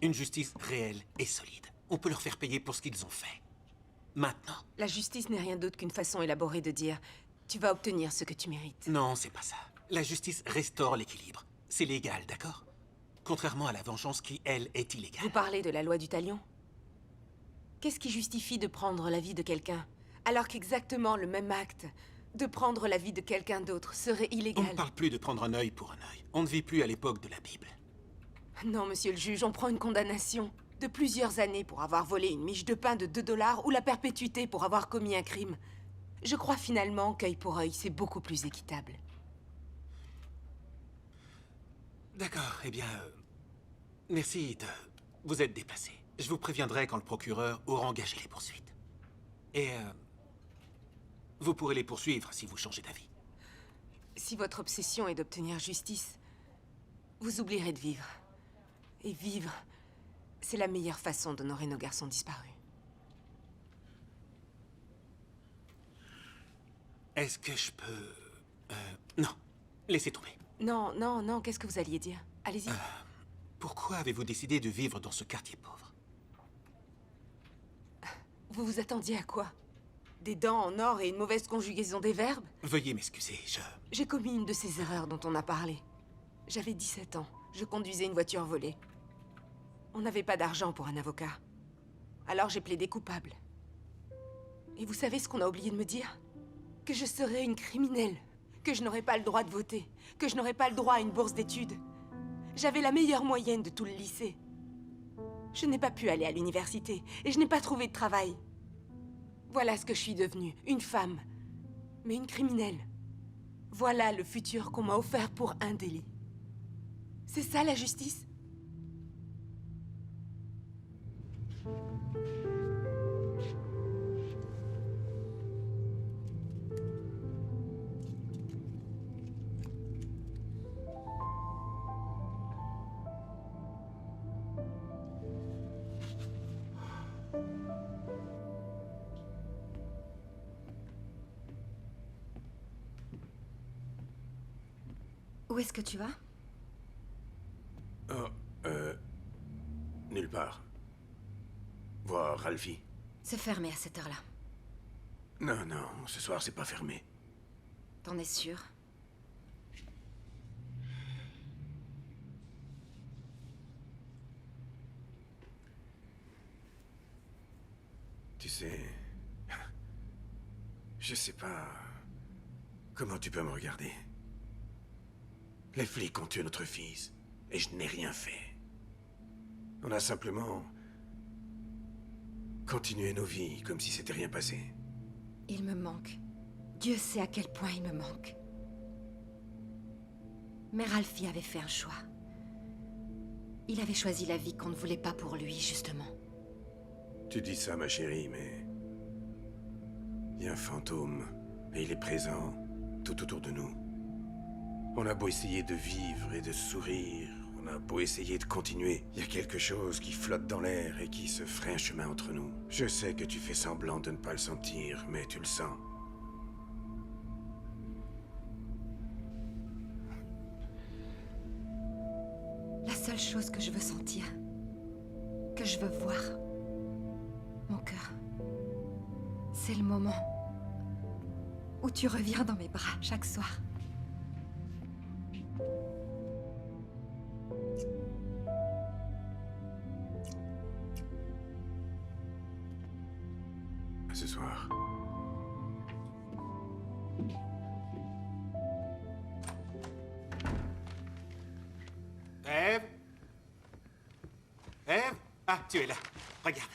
Speaker 2: Une justice réelle et solide. On peut leur faire payer pour ce qu'ils ont fait. Maintenant.
Speaker 21: La justice n'est rien d'autre qu'une façon élaborée de dire « tu vas obtenir ce que tu mérites ».
Speaker 2: Non, c'est pas ça. La justice restaure l'équilibre. C'est légal, d'accord? Contrairement à la vengeance qui, elle, est illégale.
Speaker 21: Vous parlez de la loi du talion? Qu'est-ce qui justifie de prendre la vie de quelqu'un, alors qu'exactement le même acte, de prendre la vie de quelqu'un d'autre, serait illégal?
Speaker 2: On ne parle plus de prendre un œil pour un œil. On ne vit plus à l'époque de la Bible.
Speaker 21: Non, monsieur le juge, on prend une condamnation de plusieurs années pour avoir volé une miche de pain de 2 $ ou la perpétuité pour avoir commis un crime. Je crois finalement qu'œil pour œil, c'est beaucoup plus équitable.
Speaker 2: D'accord, eh bien... merci de vous être déplacé. Je vous préviendrai quand le procureur aura engagé les poursuites. Et vous pourrez les poursuivre si vous changez d'avis.
Speaker 21: Si votre obsession est d'obtenir justice, vous oublierez de vivre. Et vivre, c'est la meilleure façon d'honorer nos garçons disparus.
Speaker 2: Est-ce que je peux... non, laissez tomber.
Speaker 21: Non, non, non, qu'est-ce que vous alliez dire? Allez-y.
Speaker 2: Pourquoi avez-vous décidé de vivre dans ce quartier pauvre?
Speaker 21: Vous vous attendiez à quoi? Des dents en or et une mauvaise conjugaison des verbes?
Speaker 2: Veuillez m'excuser,
Speaker 21: J'ai commis une de ces erreurs dont on a parlé. J'avais 17 ans. Je conduisais une voiture volée. On n'avait pas d'argent pour un avocat. Alors j'ai plaidé coupable. Et vous savez ce qu'on a oublié de me dire? Que je serais une criminelle. Que je n'aurais pas le droit de voter. Que je n'aurais pas le droit à une bourse d'études. J'avais la meilleure moyenne de tout le lycée. Je n'ai pas pu aller à l'université. Et je n'ai pas trouvé de travail. Voilà ce que je suis devenue. Une femme. Mais une criminelle. Voilà le futur qu'on m'a offert pour un délit. C'est ça la justice?
Speaker 19: Où est-ce que tu vas?
Speaker 20: Nulle part. Voir Ralphie.
Speaker 19: C'est fermé à cette heure-là.
Speaker 20: Non, non, ce soir c'est pas fermé.
Speaker 19: T'en es sûr?
Speaker 20: Tu sais... Je sais pas... Comment tu peux me regarder? Les flics ont tué notre fils, et je n'ai rien fait. On a simplement... continué nos vies, comme si c'était rien passé.
Speaker 19: Il me manque. Dieu sait à quel point il me manque. Mais Ralphie avait fait un choix. Il avait choisi la vie qu'on ne voulait pas pour lui, justement.
Speaker 20: Tu dis ça, ma chérie, mais... il y a un fantôme, et il est présent tout autour de nous. On a beau essayer de vivre et de sourire, on a beau essayer de continuer, il y a quelque chose qui flotte dans l'air et qui se ferait un chemin entre nous. Je sais que tu fais semblant de ne pas le sentir, mais tu le sens.
Speaker 19: La seule chose que je veux sentir, que je veux voir, mon cœur, c'est le moment où tu reviens dans mes bras chaque soir.
Speaker 20: À ce soir.
Speaker 2: Ève? Ève? Ah, tu es là. Regarde.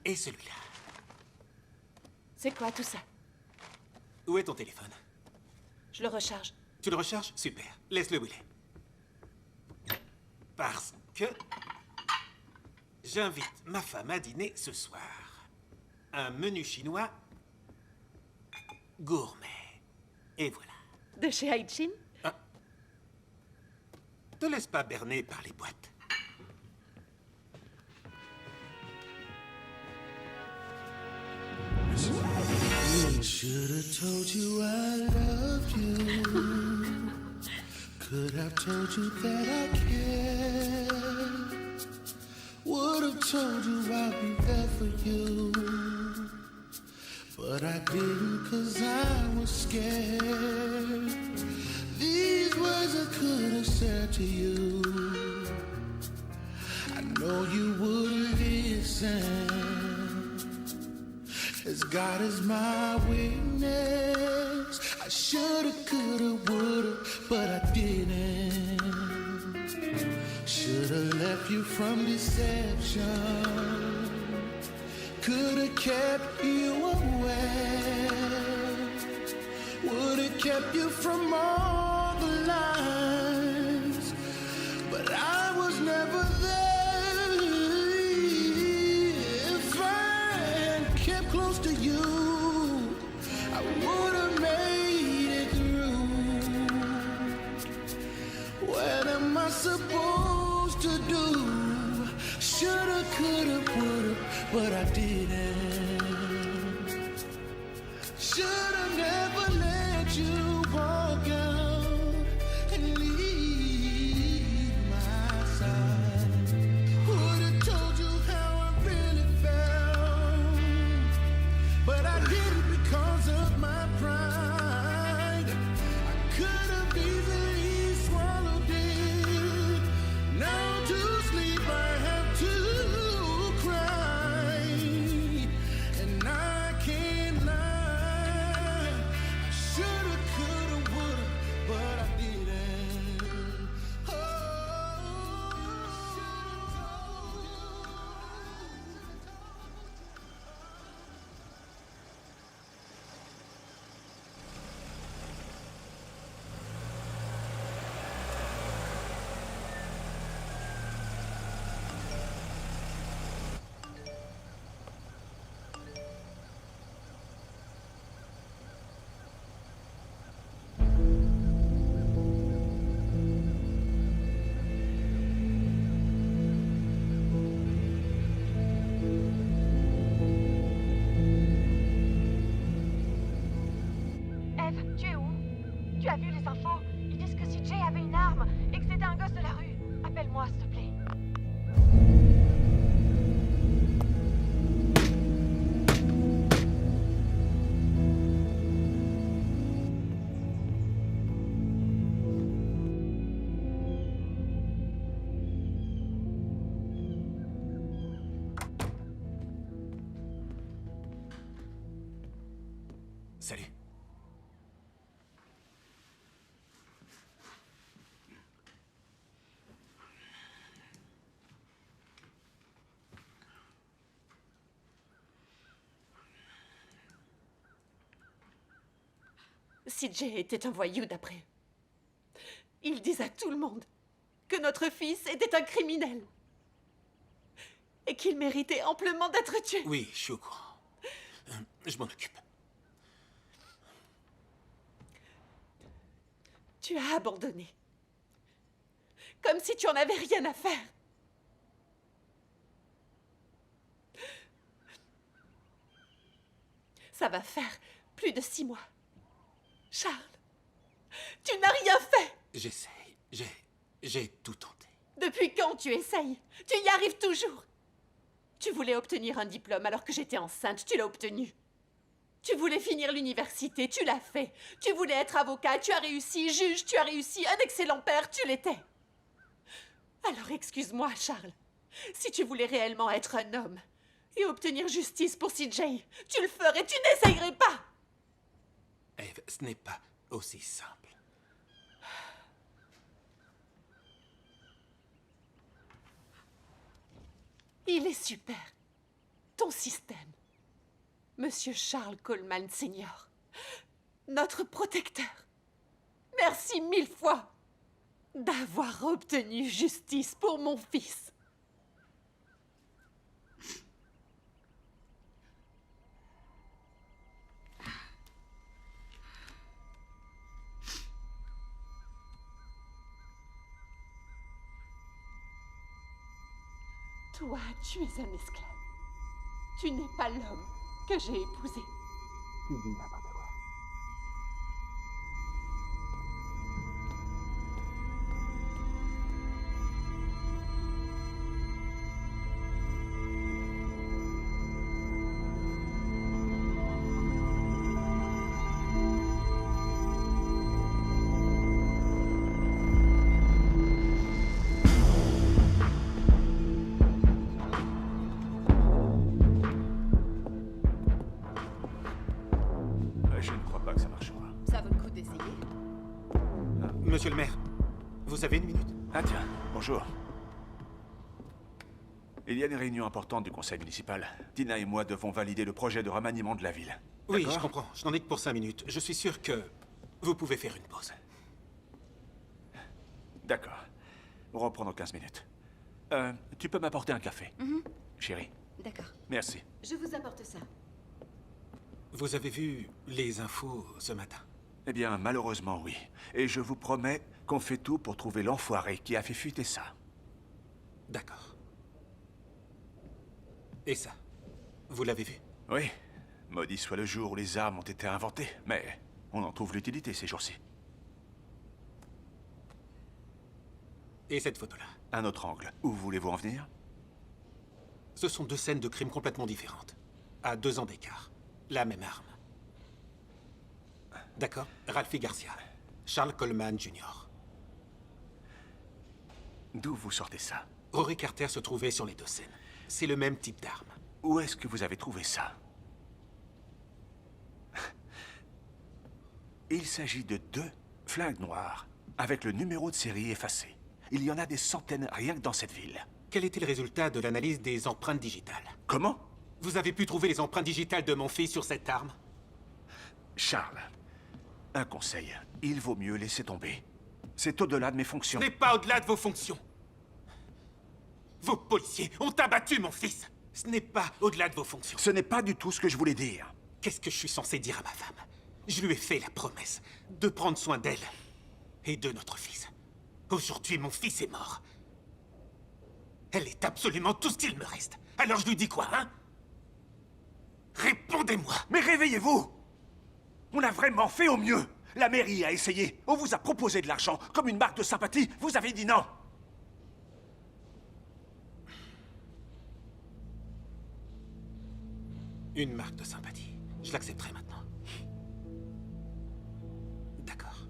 Speaker 2: Et celui-là.
Speaker 4: C'est quoi tout ça?
Speaker 2: Où est ton téléphone?
Speaker 4: Je le recharge.
Speaker 2: Tu le recharges? Super. Laisse-le où il est. Parce que... j'invite ma femme à dîner ce soir. Un menu chinois... gourmet. Et voilà.
Speaker 4: De chez Haïchin?
Speaker 2: Ah. Te laisse pas berner par les boîtes.
Speaker 8: Should have told you I loved you. Could have told you that I cared. Would have told you I'll be there for you. But I didn't 'cause I was scared. These words I could have said to you, I know you would listen. As God is my witness, I shoulda, coulda, woulda, but I didn't. Shoulda left you from deception. Coulda kept you away. Woulda kept you from all the lies. But I was never there. If I had kept close to you, I woulda made it through. What am I supposed to do? Shoulda, coulda, woulda, but I didn't. Shoulda never let you walk out and leave my side. Woulda told you how I really felt, but I didn't because of my pride. I could have easily swallowed it. Now to sleep I have to cry, and I can't lie. I shoulda, coulda, woulda, but I didn't.
Speaker 21: Eve, tu es où? Tu as vu les infos? Ils disent que si Jay avait une arme et que c'était un gosse de la rue. Appelle-moi, s'il te plaît.
Speaker 2: Salut.
Speaker 4: Si Jay était un voyou d'après eux, ils disent à tout le monde que notre fils était un criminel et qu'il méritait amplement d'être tué.
Speaker 2: Oui, je suis au courant. Je m'en occupe.
Speaker 4: Tu as abandonné. Comme si tu en avais rien à faire. Ça va faire plus de 6 mois. Charles, tu n'as rien fait.
Speaker 2: J'essaye. J'ai tout tenté.
Speaker 4: Depuis quand tu essayes? Tu y arrives toujours. Tu voulais obtenir un diplôme alors que j'étais enceinte. Tu l'as obtenu. Tu voulais finir l'université. Tu l'as fait. Tu voulais être avocat. Tu as réussi. Juge, tu as réussi. Un excellent père, tu l'étais. Alors excuse-moi, Charles. Si tu voulais réellement être un homme et obtenir justice pour CJ, tu le ferais. Tu n'essayerais pas.
Speaker 2: Eve, ce n'est pas aussi simple.
Speaker 4: Il est super. Ton système. Monsieur Charles Coleman Senior. Notre protecteur. Merci 1000 fois d'avoir obtenu justice pour mon fils. Toi, tu es un esclave. Tu n'es pas l'homme que j'ai épousé.
Speaker 2: Tu dis n'importe quoi.
Speaker 17: Je ne crois pas que ça marchera.
Speaker 1: Ça vaut le coup d'essayer.
Speaker 2: Monsieur le maire, vous avez une minute?
Speaker 17: Ah tiens, bonjour. Il y a une réunion importante du conseil municipal. Tina et moi devons valider le projet de remaniement de la ville.
Speaker 2: Oui,
Speaker 17: D'accord?
Speaker 2: je comprends. Je n'en ai que pour 5 minutes. Je suis sûr que vous pouvez faire une pause.
Speaker 17: D'accord. On reprend dans 15 minutes. Tu peux m'apporter un café, chérie?
Speaker 3: D'accord.
Speaker 17: Merci.
Speaker 3: Je vous apporte ça.
Speaker 2: Vous avez vu les infos ce matin?
Speaker 17: Eh bien, malheureusement, oui. Et je vous promets qu'on fait tout pour trouver l'enfoiré qui a fait fuiter ça.
Speaker 2: D'accord. Et ça, vous l'avez vu?
Speaker 17: Oui. Maudit soit le jour où les armes ont été inventées. Mais on en trouve l'utilité ces jours-ci.
Speaker 2: Et cette photo-là?
Speaker 17: Un autre angle. Où voulez-vous en venir?
Speaker 2: Ce sont 2 scènes de crimes complètement différentes. À 2 ans d'écart. La même arme. D'accord? Ralphie Garcia. Charles Coleman Jr.
Speaker 17: D'où vous sortez ça?
Speaker 2: Rory Carter se trouvait sur les 2 scènes. C'est le même type d'arme.
Speaker 17: Où est-ce que vous avez trouvé ça? Il s'agit de 2 flingues noires, avec le numéro de série effacé. Il y en a des centaines rien que dans cette ville.
Speaker 2: Quel était le résultat de l'analyse des empreintes digitales?
Speaker 17: Comment?
Speaker 2: Vous avez pu trouver les empreintes digitales de mon fils sur cette arme?
Speaker 17: Charles, un conseil. Il vaut mieux laisser tomber. C'est au-delà de mes fonctions.
Speaker 2: Ce n'est pas au-delà de vos fonctions. Vos policiers ont abattu mon fils. Ce n'est pas au-delà de vos fonctions.
Speaker 17: Ce n'est pas du tout ce que je voulais dire.
Speaker 2: Qu'est-ce que je suis censé dire à ma femme? Je lui ai fait la promesse de prendre soin d'elle et de notre fils. Aujourd'hui, mon fils est mort. Elle est absolument tout ce qu'il me reste. Alors je lui dis quoi, hein? Répondez-moi!
Speaker 17: Mais réveillez-vous! On a vraiment fait au mieux. La mairie a essayé. On vous a proposé de l'argent comme une marque de sympathie. Vous avez dit non.
Speaker 2: Une marque de sympathie. Je l'accepterai maintenant. D'accord.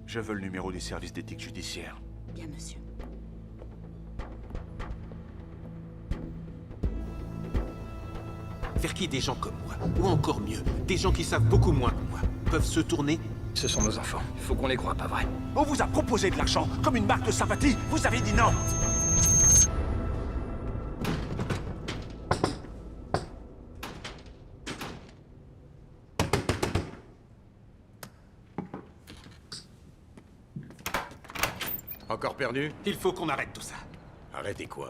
Speaker 17: Je veux le numéro du service d'éthique judiciaire.
Speaker 3: Bien, monsieur.
Speaker 2: Vers qui des gens comme moi, ou encore mieux, des gens qui savent beaucoup moins que moi, peuvent se tourner?
Speaker 6: Ce sont nos enfants. Il faut qu'on les croie, pas vrai?
Speaker 17: On vous a proposé de l'argent comme une marque de sympathie. Vous avez dit non.
Speaker 20: Encore perdu?
Speaker 2: Il faut qu'on arrête tout ça.
Speaker 20: Arrêtez quoi?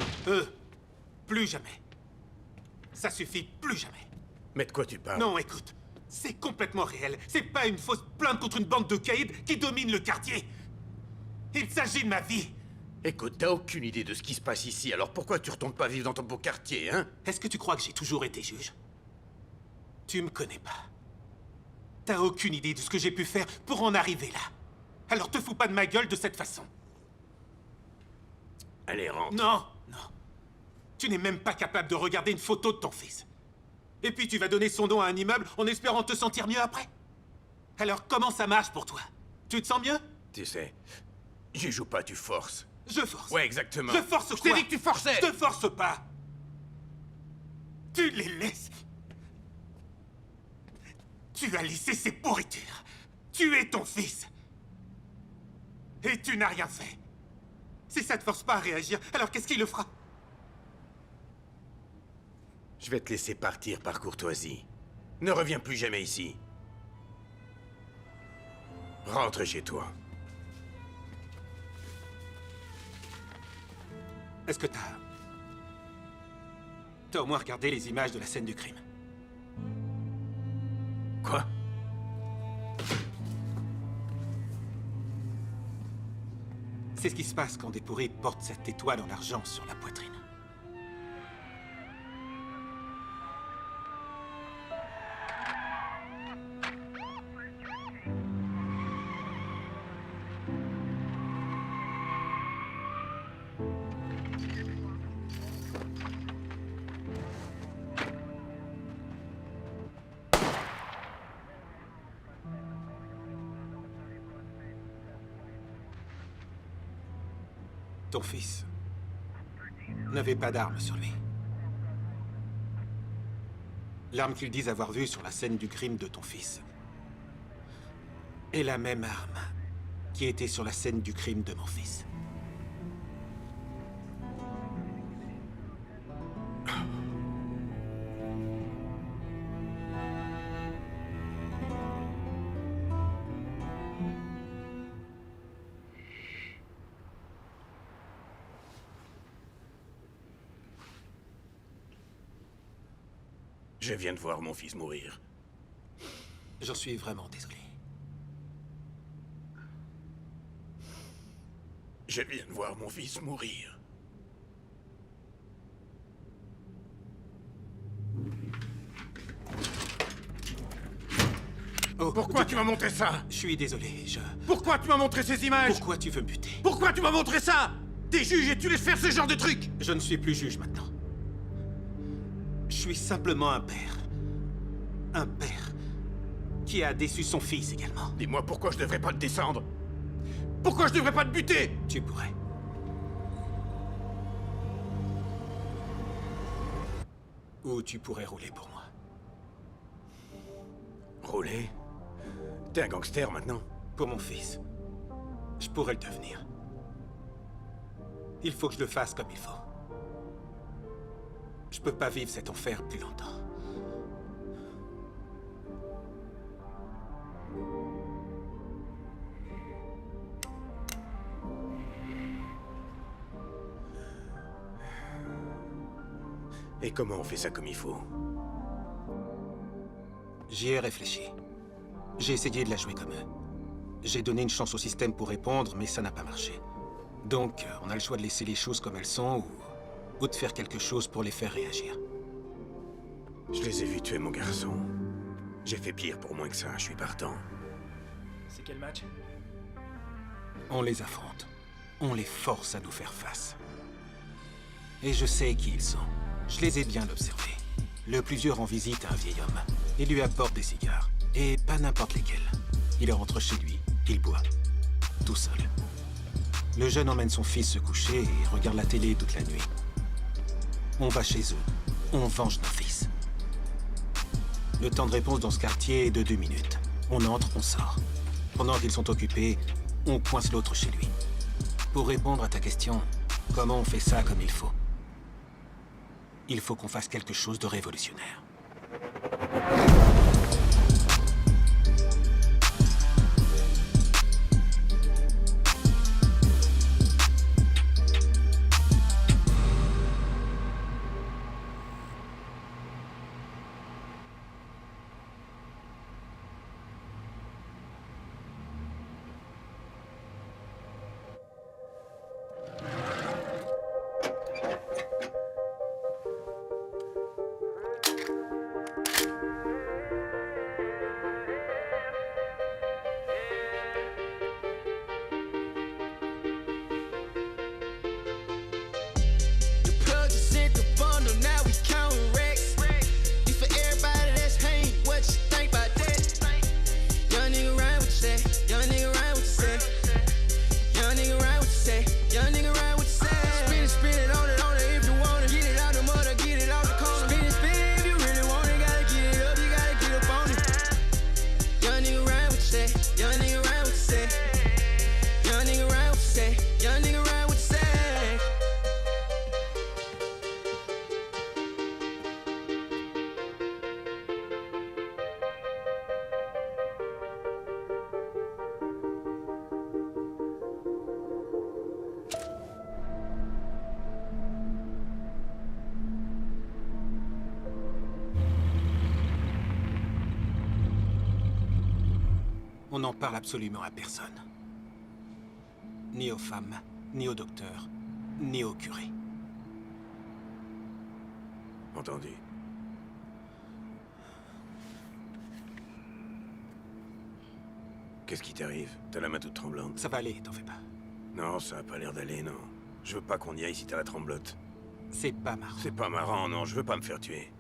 Speaker 2: Plus jamais. Ça suffit, plus jamais.
Speaker 20: Mais de quoi tu parles?
Speaker 2: Non, écoute, c'est complètement réel. C'est pas une fausse plainte contre une bande de caïds qui domine le quartier. Il s'agit de ma vie.
Speaker 20: Écoute, t'as aucune idée de ce qui se passe ici, alors pourquoi tu retournes pas vivre dans ton beau quartier, hein?
Speaker 2: Est-ce que tu crois que j'ai toujours été juge? Tu me connais pas. T'as aucune idée de ce que j'ai pu faire pour en arriver là. Alors te fous pas de ma gueule de cette façon.
Speaker 20: Allez, rentre.
Speaker 2: Non, non. Tu n'es même pas capable de regarder une photo de ton fils. Et puis tu vas donner son nom à un immeuble en espérant te sentir mieux après? Alors comment ça marche pour toi? Tu te sens mieux?
Speaker 20: Tu sais, j'y joue pas, tu forces.
Speaker 2: Je force.
Speaker 20: Ouais, exactement.
Speaker 2: Je force quoi?
Speaker 20: Je t'ai dit que tu forçais!
Speaker 2: Je te force pas. Tu les laisses. Tu as laissé ces pourritures. Tuer ton fils. Et tu n'as rien fait. Si ça te force pas à réagir, alors qu'est-ce qui le fera?
Speaker 20: Je vais te laisser partir par courtoisie. Ne reviens plus jamais ici. Rentre chez toi.
Speaker 2: Est-ce que t'as au moins regardé les images de la scène du crime?
Speaker 20: Quoi?
Speaker 2: C'est ce qui se passe quand des pourris portent cette étoile en argent sur la poitrine. Ton fils n'avait pas d'arme sur lui. L'arme qu'ils disent avoir vue sur la scène du crime de ton fils est la même arme qui était sur la scène du crime de mon fils.
Speaker 20: Je viens de voir mon fils mourir.
Speaker 2: J'en suis vraiment désolé.
Speaker 20: Je viens de voir mon fils mourir.
Speaker 2: Oh,
Speaker 20: pourquoi tu m'as montré ça?
Speaker 2: Je suis désolé,
Speaker 20: Pourquoi tu m'as montré ces images?
Speaker 2: Pourquoi tu veux me buter?
Speaker 20: Pourquoi tu m'as montré ça? T'es juge et tu laisses faire ce genre de truc?
Speaker 2: Je ne suis plus juge maintenant. Je suis simplement un père. Un père qui a déçu son fils également.
Speaker 20: Dis-moi pourquoi je devrais pas te descendre? Pourquoi je devrais pas te buter?
Speaker 2: Tu pourrais. Ou tu pourrais rouler pour moi.
Speaker 20: Rouler? T'es un gangster maintenant?
Speaker 2: Pour mon fils. Je pourrais le devenir. Il faut que je le fasse comme il faut. Je peux pas vivre cet enfer plus longtemps.
Speaker 20: Et comment on fait ça comme il faut?
Speaker 2: J'y ai réfléchi. J'ai essayé de la jouer comme eux. J'ai donné une chance au système pour répondre, mais ça n'a pas marché. Donc, on a le choix de laisser les choses comme elles sont ou de faire quelque chose pour les faire réagir.
Speaker 20: Je les ai vus tuer mon garçon. J'ai fait pire pour moins que ça, je suis partant.
Speaker 12: C'est quel match?
Speaker 2: On les affronte. On les force à nous faire face. Et je sais qui ils sont. Je les ai bien observés. Le plusieurs rend visite à un vieil homme. Il lui apporte des cigares. Et pas n'importe lesquels. Il rentre chez lui, il boit. Tout seul. Le jeune emmène son fils se coucher et regarde la télé toute la nuit. On va chez eux. On venge nos fils. Le temps de réponse dans ce quartier est de 2 minutes. On entre, on sort. Pendant qu'ils sont occupés, on coince l'autre chez lui. Pour répondre à ta question, comment on fait ça comme il faut? Il faut qu'on fasse quelque chose de révolutionnaire. On n'en parle absolument à personne. Ni aux femmes, ni au docteur, ni au curé.
Speaker 20: Entendu. Qu'est-ce qui t'arrive? T'as la main toute tremblante.
Speaker 2: Ça va aller, t'en fais pas.
Speaker 20: Non, ça a pas l'air d'aller, non. Je veux pas qu'on y aille si t'as la tremblote.
Speaker 2: C'est pas marrant.
Speaker 20: C'est pas marrant, non, je veux pas me faire tuer.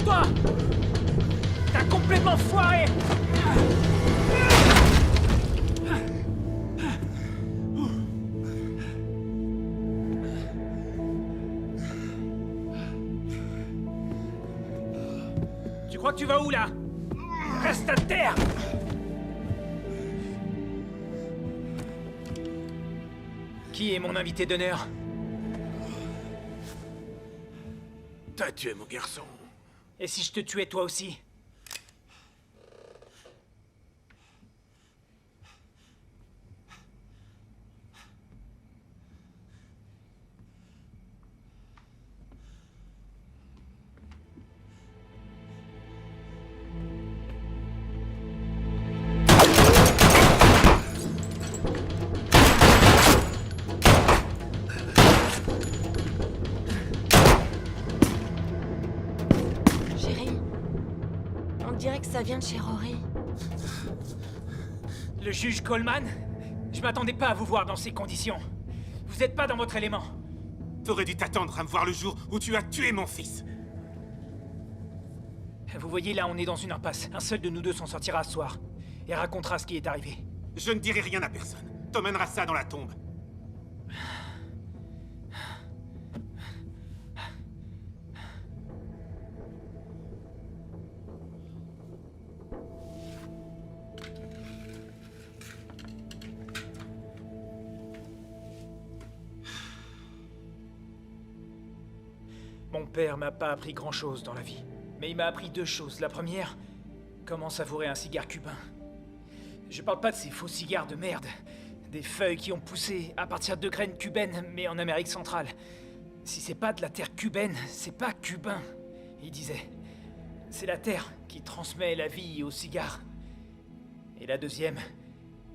Speaker 12: Lève-toi! T'as complètement foiré! Tu crois que tu vas où, là? Reste à terre! Qui est mon invité d'honneur?
Speaker 20: T'as tué mon garçon.
Speaker 12: Et si je te tuais toi aussi?
Speaker 21: Ça vient de chez Rory.
Speaker 12: Le juge Coleman? Je m'attendais pas à vous voir dans ces conditions. Vous êtes pas dans votre élément.
Speaker 2: T'aurais dû t'attendre à me voir le jour où tu as tué mon fils.
Speaker 12: Vous voyez, là, on est dans une impasse. Un seul de nous deux s'en sortira ce soir. Et racontera ce qui est arrivé.
Speaker 2: Je ne dirai rien à personne. T'emmèneras ça dans la tombe.
Speaker 12: Mon père m'a pas appris grand-chose dans la vie. Mais il m'a appris deux choses. La première, comment savourer un cigare cubain. Je parle pas de ces faux cigares de merde. Des feuilles qui ont poussé à partir de graines cubaines, mais en Amérique centrale. Si c'est pas de la terre cubaine, c'est pas cubain, il disait. C'est la terre qui transmet la vie aux cigares. Et la deuxième,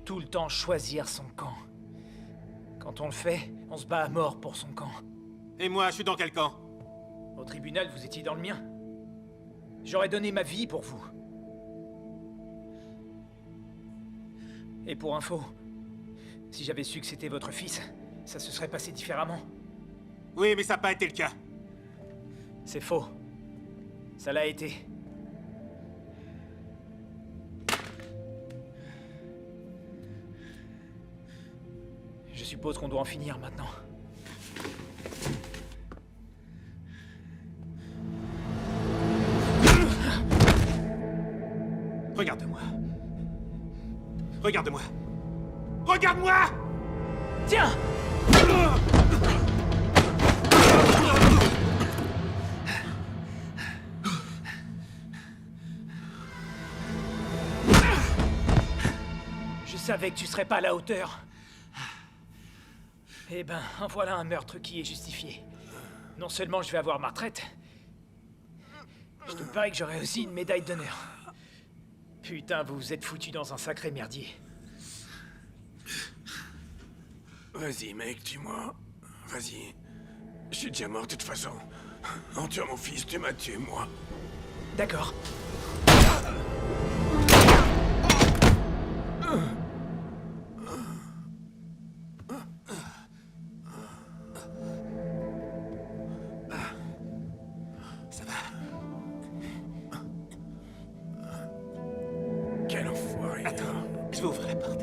Speaker 12: tout le temps choisir son camp. Quand on le fait, on se bat à mort pour son camp.
Speaker 2: Et moi, je suis dans quel camp?
Speaker 12: Au tribunal, vous étiez dans le mien. J'aurais donné ma vie pour vous. Et pour info, si j'avais su que c'était votre fils, ça se serait passé différemment.
Speaker 2: Oui, mais ça n'a pas été le cas.
Speaker 12: C'est faux. Ça l'a été. Je suppose qu'on doit en finir maintenant.
Speaker 2: Regarde-moi. Regarde-moi. Regarde-moi!
Speaker 12: Tiens! Je savais que tu serais pas à la hauteur. Eh ben, en voilà un meurtre qui est justifié. Non seulement je vais avoir ma retraite, je te parie que j'aurai aussi une médaille d'honneur. Putain, vous vous êtes foutu dans un sacré merdier.
Speaker 20: Vas-y, mec, tue-moi. Vas-y. Je suis déjà mort de toute façon. En tuant mon fils, tu m'as tué, moi.
Speaker 12: D'accord.
Speaker 2: Ça va.
Speaker 20: Quel enfoiré.
Speaker 2: Attends, je vais ouvrir la porte.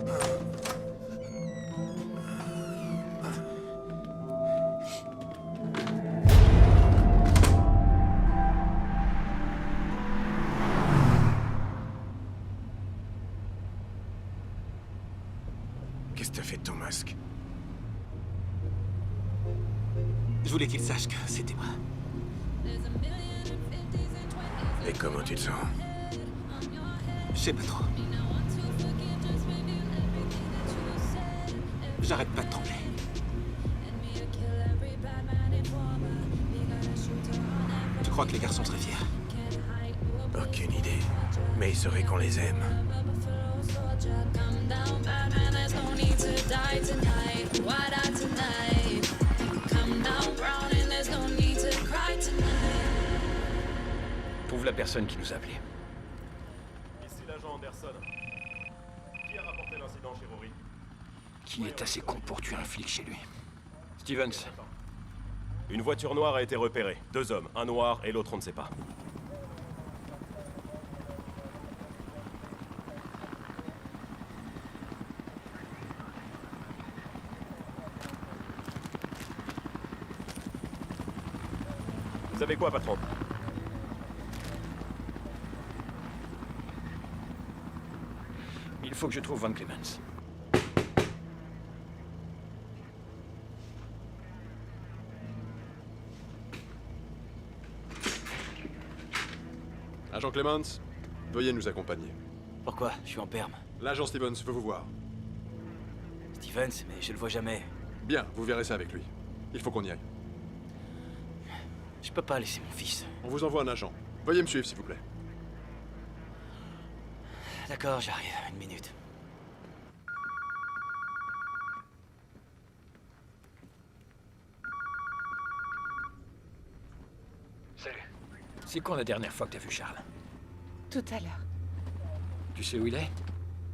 Speaker 20: Qu'est-ce que t'as fait de ton masque?
Speaker 2: Je voulais qu'il sache que c'était moi.
Speaker 20: Et comment tu te sens?
Speaker 2: Je sais pas trop. J'arrête pas de trembler. Tu crois que les garçons seraient fiers?
Speaker 20: Aucune idée. Mais ils sauraient qu'on les aime.
Speaker 6: Trouve la personne qui nous a appelés.
Speaker 15: Ici l'agent Anderson. Qui a rapporté l'incident chez Rory?
Speaker 6: Qui est assez con pour tuer un flic chez lui? Stevens.
Speaker 15: Une voiture noire a été repérée. 2 hommes, un noir et l'autre on ne sait pas. fait quoi, patron?
Speaker 6: Il faut que je trouve Von Clemens.
Speaker 16: Agent Clemens, veuillez nous accompagner.
Speaker 5: Pourquoi? Je suis en perme.
Speaker 16: L'agent Stevens veut vous voir.
Speaker 5: Stevens, mais je le vois jamais.
Speaker 16: Bien, vous verrez ça avec lui. Il faut qu'on y aille.
Speaker 5: Je peux pas laisser mon fils.
Speaker 16: On vous envoie un agent. Veuillez me suivre, s'il vous plaît.
Speaker 5: D'accord, j'arrive. Une minute.
Speaker 6: Salut. C'est quand la dernière fois que t'as vu Charles?
Speaker 21: Tout à l'heure.
Speaker 6: Tu sais où il est?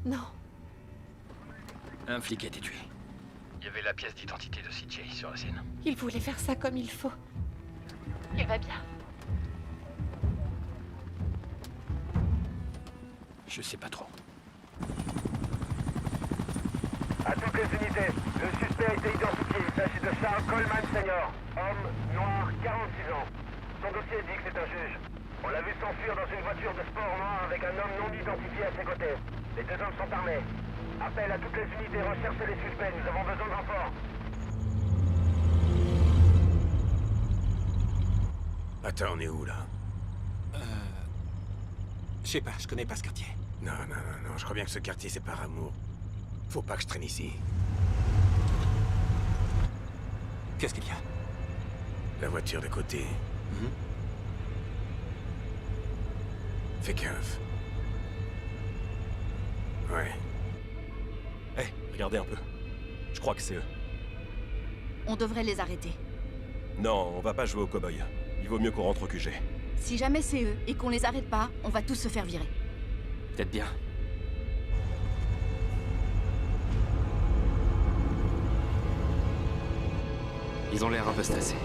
Speaker 21: Non.
Speaker 6: Un flic a été tué. Il y avait la pièce d'identité de CJ sur la scène.
Speaker 21: Il voulait faire ça comme il faut. Il va bien.
Speaker 6: Je sais pas trop.
Speaker 15: À toutes les unités, le suspect a été identifié. Il s'agit de Charles Coleman Senior, homme noir, 46 ans. Son dossier dit que c'est un juge. On l'a vu s'enfuir dans une voiture de sport noire avec un homme non identifié à ses côtés. Les deux hommes sont armés. Appel à toutes les unités, recherchez les suspects, nous avons besoin de renforts.
Speaker 20: Attends, on est où, là?
Speaker 2: Je sais pas, je connais pas ce quartier.
Speaker 20: Non, je crois bien que ce quartier, c'est par amour. Faut pas que je traîne ici.
Speaker 2: Qu'est-ce qu'il y a?
Speaker 20: La voiture de côté. Fais gaffe. Ouais.
Speaker 15: Hé, regardez un peu. Je crois que c'est eux.
Speaker 1: On devrait les arrêter.
Speaker 15: Non, on va pas jouer au cow-boy. Il vaut mieux qu'on rentre au QG.
Speaker 1: Si jamais c'est eux et qu'on les arrête pas, on va tous se faire virer.
Speaker 5: Peut-être bien.
Speaker 6: Ils ont l'air un peu stressés.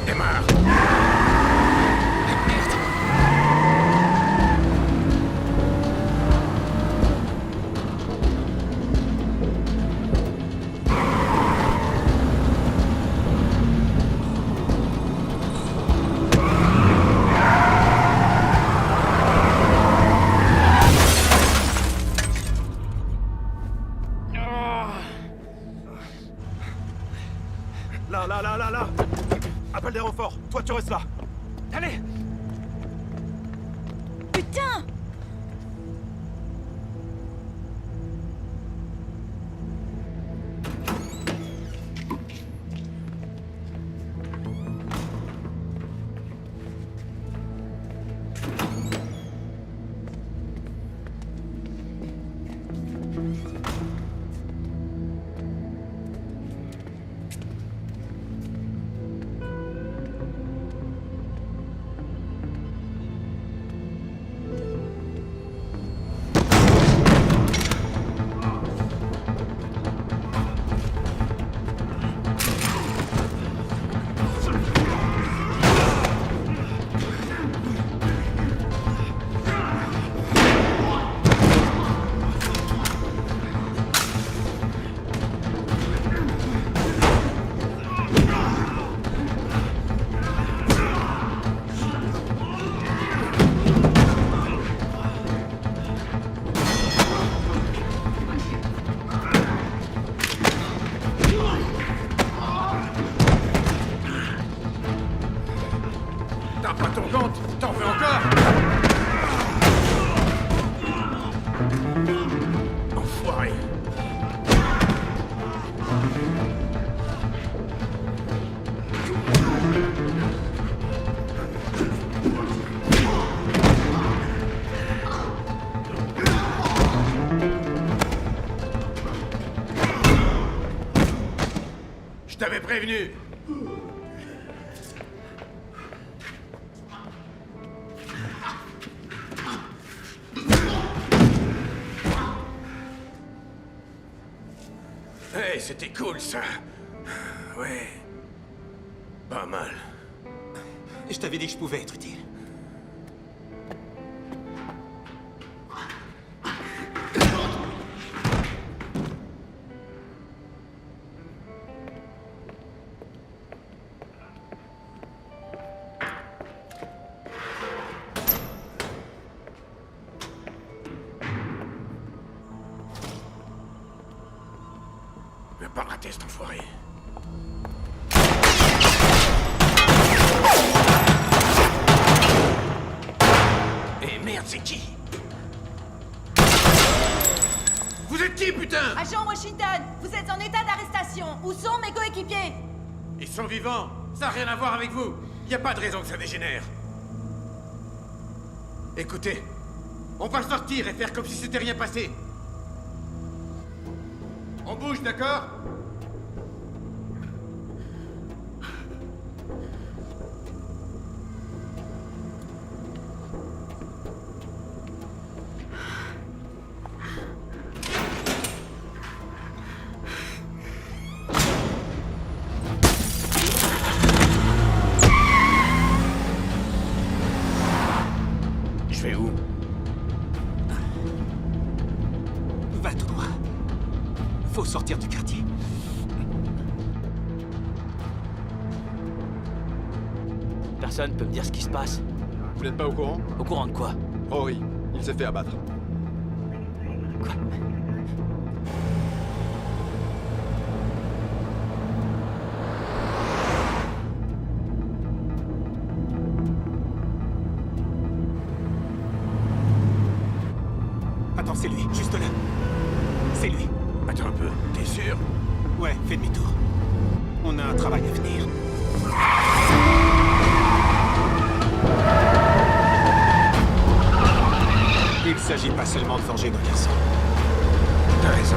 Speaker 20: Démarre!
Speaker 15: Là! Appelle des renforts! Toi, tu restes là!
Speaker 12: Allez!
Speaker 1: Putain!
Speaker 20: T'as pas ton compte? T'en veux encore? Enfoiré! Je t'avais prévenu! Hey, c'était cool, ça. Ouais. Pas mal.
Speaker 2: Je t'avais dit que je pouvais être utile.
Speaker 20: c'était cet enfoiré?
Speaker 17: Eh merde, c'est qui? Vous êtes qui, putain?
Speaker 11: Agent Washington, vous êtes en état d'arrestation. Où sont mes coéquipiers?
Speaker 20: Ils sont vivants. Ça n'a rien à voir avec vous. Y a pas de raison que ça dégénère. Écoutez, on va sortir et faire comme si c'était rien passé. On bouge, d'accord?
Speaker 17: Je vais où?
Speaker 2: Va tout droit. Faut sortir du quartier.
Speaker 5: Personne peut me dire ce qui se passe.
Speaker 16: Vous n'êtes pas au courant?
Speaker 5: Au courant de quoi?
Speaker 16: Rory, il s'est fait abattre.
Speaker 5: Quoi?
Speaker 2: Attends, c'est lui, juste là. C'est lui.
Speaker 17: Attends un peu, t'es sûr?
Speaker 2: Ouais, fais demi-tour. On a un travail à finir. Il s'agit pas seulement de venger nos garçons.
Speaker 17: T'as raison.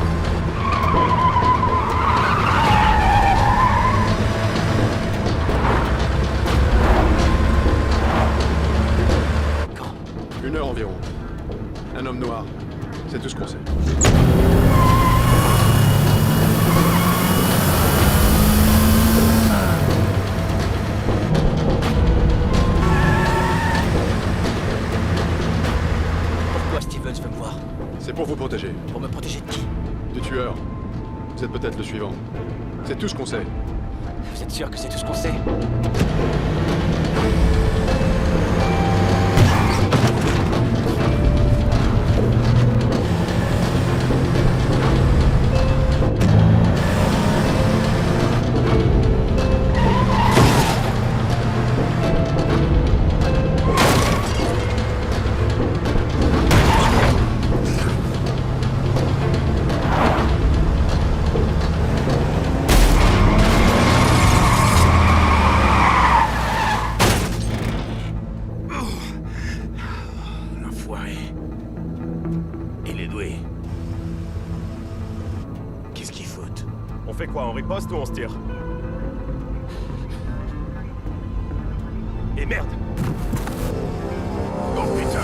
Speaker 16: Quand? 1 heure environ. Un homme noir. C'est tout ce qu'on sait.
Speaker 5: Pourquoi Stevens veut me voir?
Speaker 16: C'est pour vous protéger.
Speaker 5: Pour me protéger de qui?
Speaker 16: Du tueur. Vous êtes peut-être le suivant. C'est tout ce qu'on sait.
Speaker 5: Vous êtes sûr que c'est tout ce qu'on sait?
Speaker 17: L'enfoiré. Il est doué. Qu'est-ce qu'il fout?
Speaker 15: On fait quoi? On riposte ou on se tire? Et merde!
Speaker 17: Oh putain!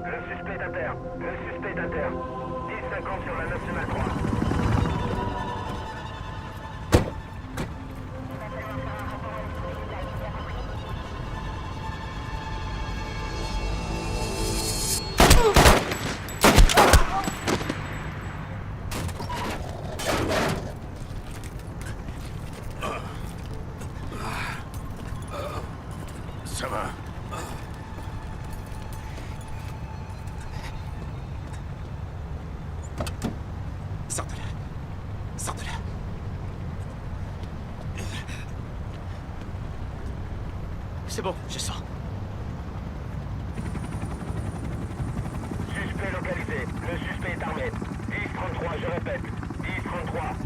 Speaker 15: Le suspect est à terre. Le suspect est à terre. 10-50 sur la Nationale 3.
Speaker 17: Ça va.
Speaker 2: Sors de là. Sors de là.
Speaker 5: C'est bon, je sors.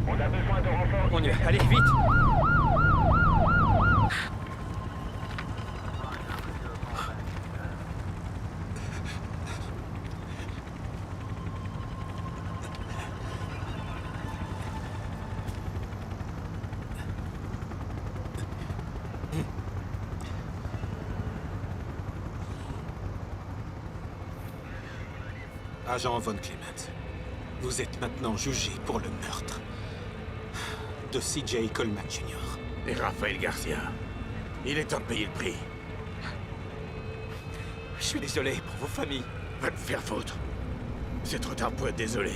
Speaker 15: On a besoin de renforts.
Speaker 12: On y va, allez, vite!
Speaker 2: Agent Von Clemens, vous êtes maintenant jugé pour le meurtre de CJ Coleman Jr.
Speaker 20: Et Rafael Garcia. Il est temps de payer le prix.
Speaker 5: Je suis désolé pour vos familles.
Speaker 20: Va te faire foutre. C'est trop tard pour être désolé.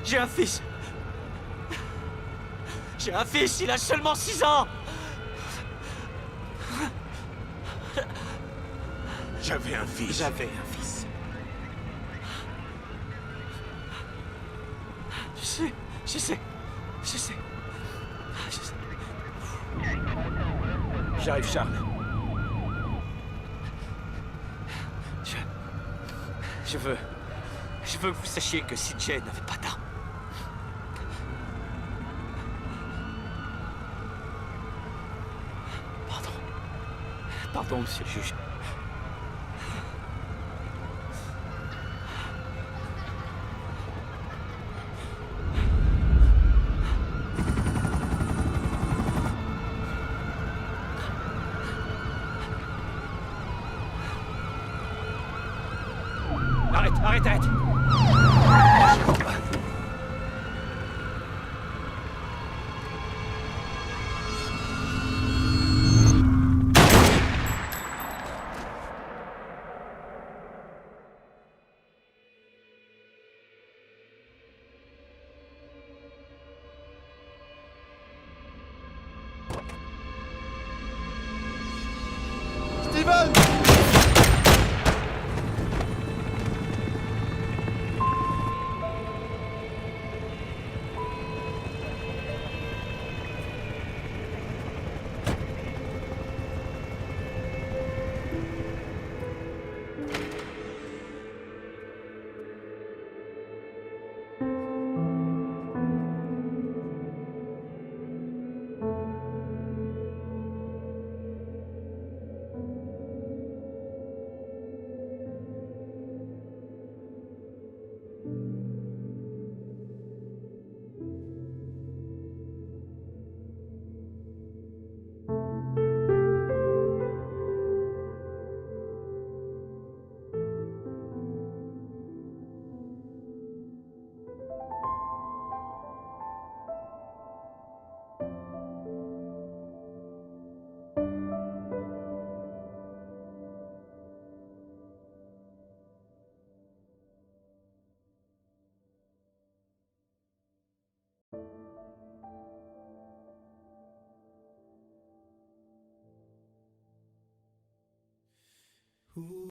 Speaker 5: J'ai un fils. J'ai un fils, il a seulement 6 ans.
Speaker 20: J'avais un fils.
Speaker 2: J'avais un fils.
Speaker 5: Je sais, je sais, je sais. Je sais.
Speaker 12: J'arrive, Charles.
Speaker 5: Je veux que vous sachiez que CJ n'avait pas d'arme. Pardon, monsieur le juge.
Speaker 12: Arrête, arrête, arrête!
Speaker 14: Steven!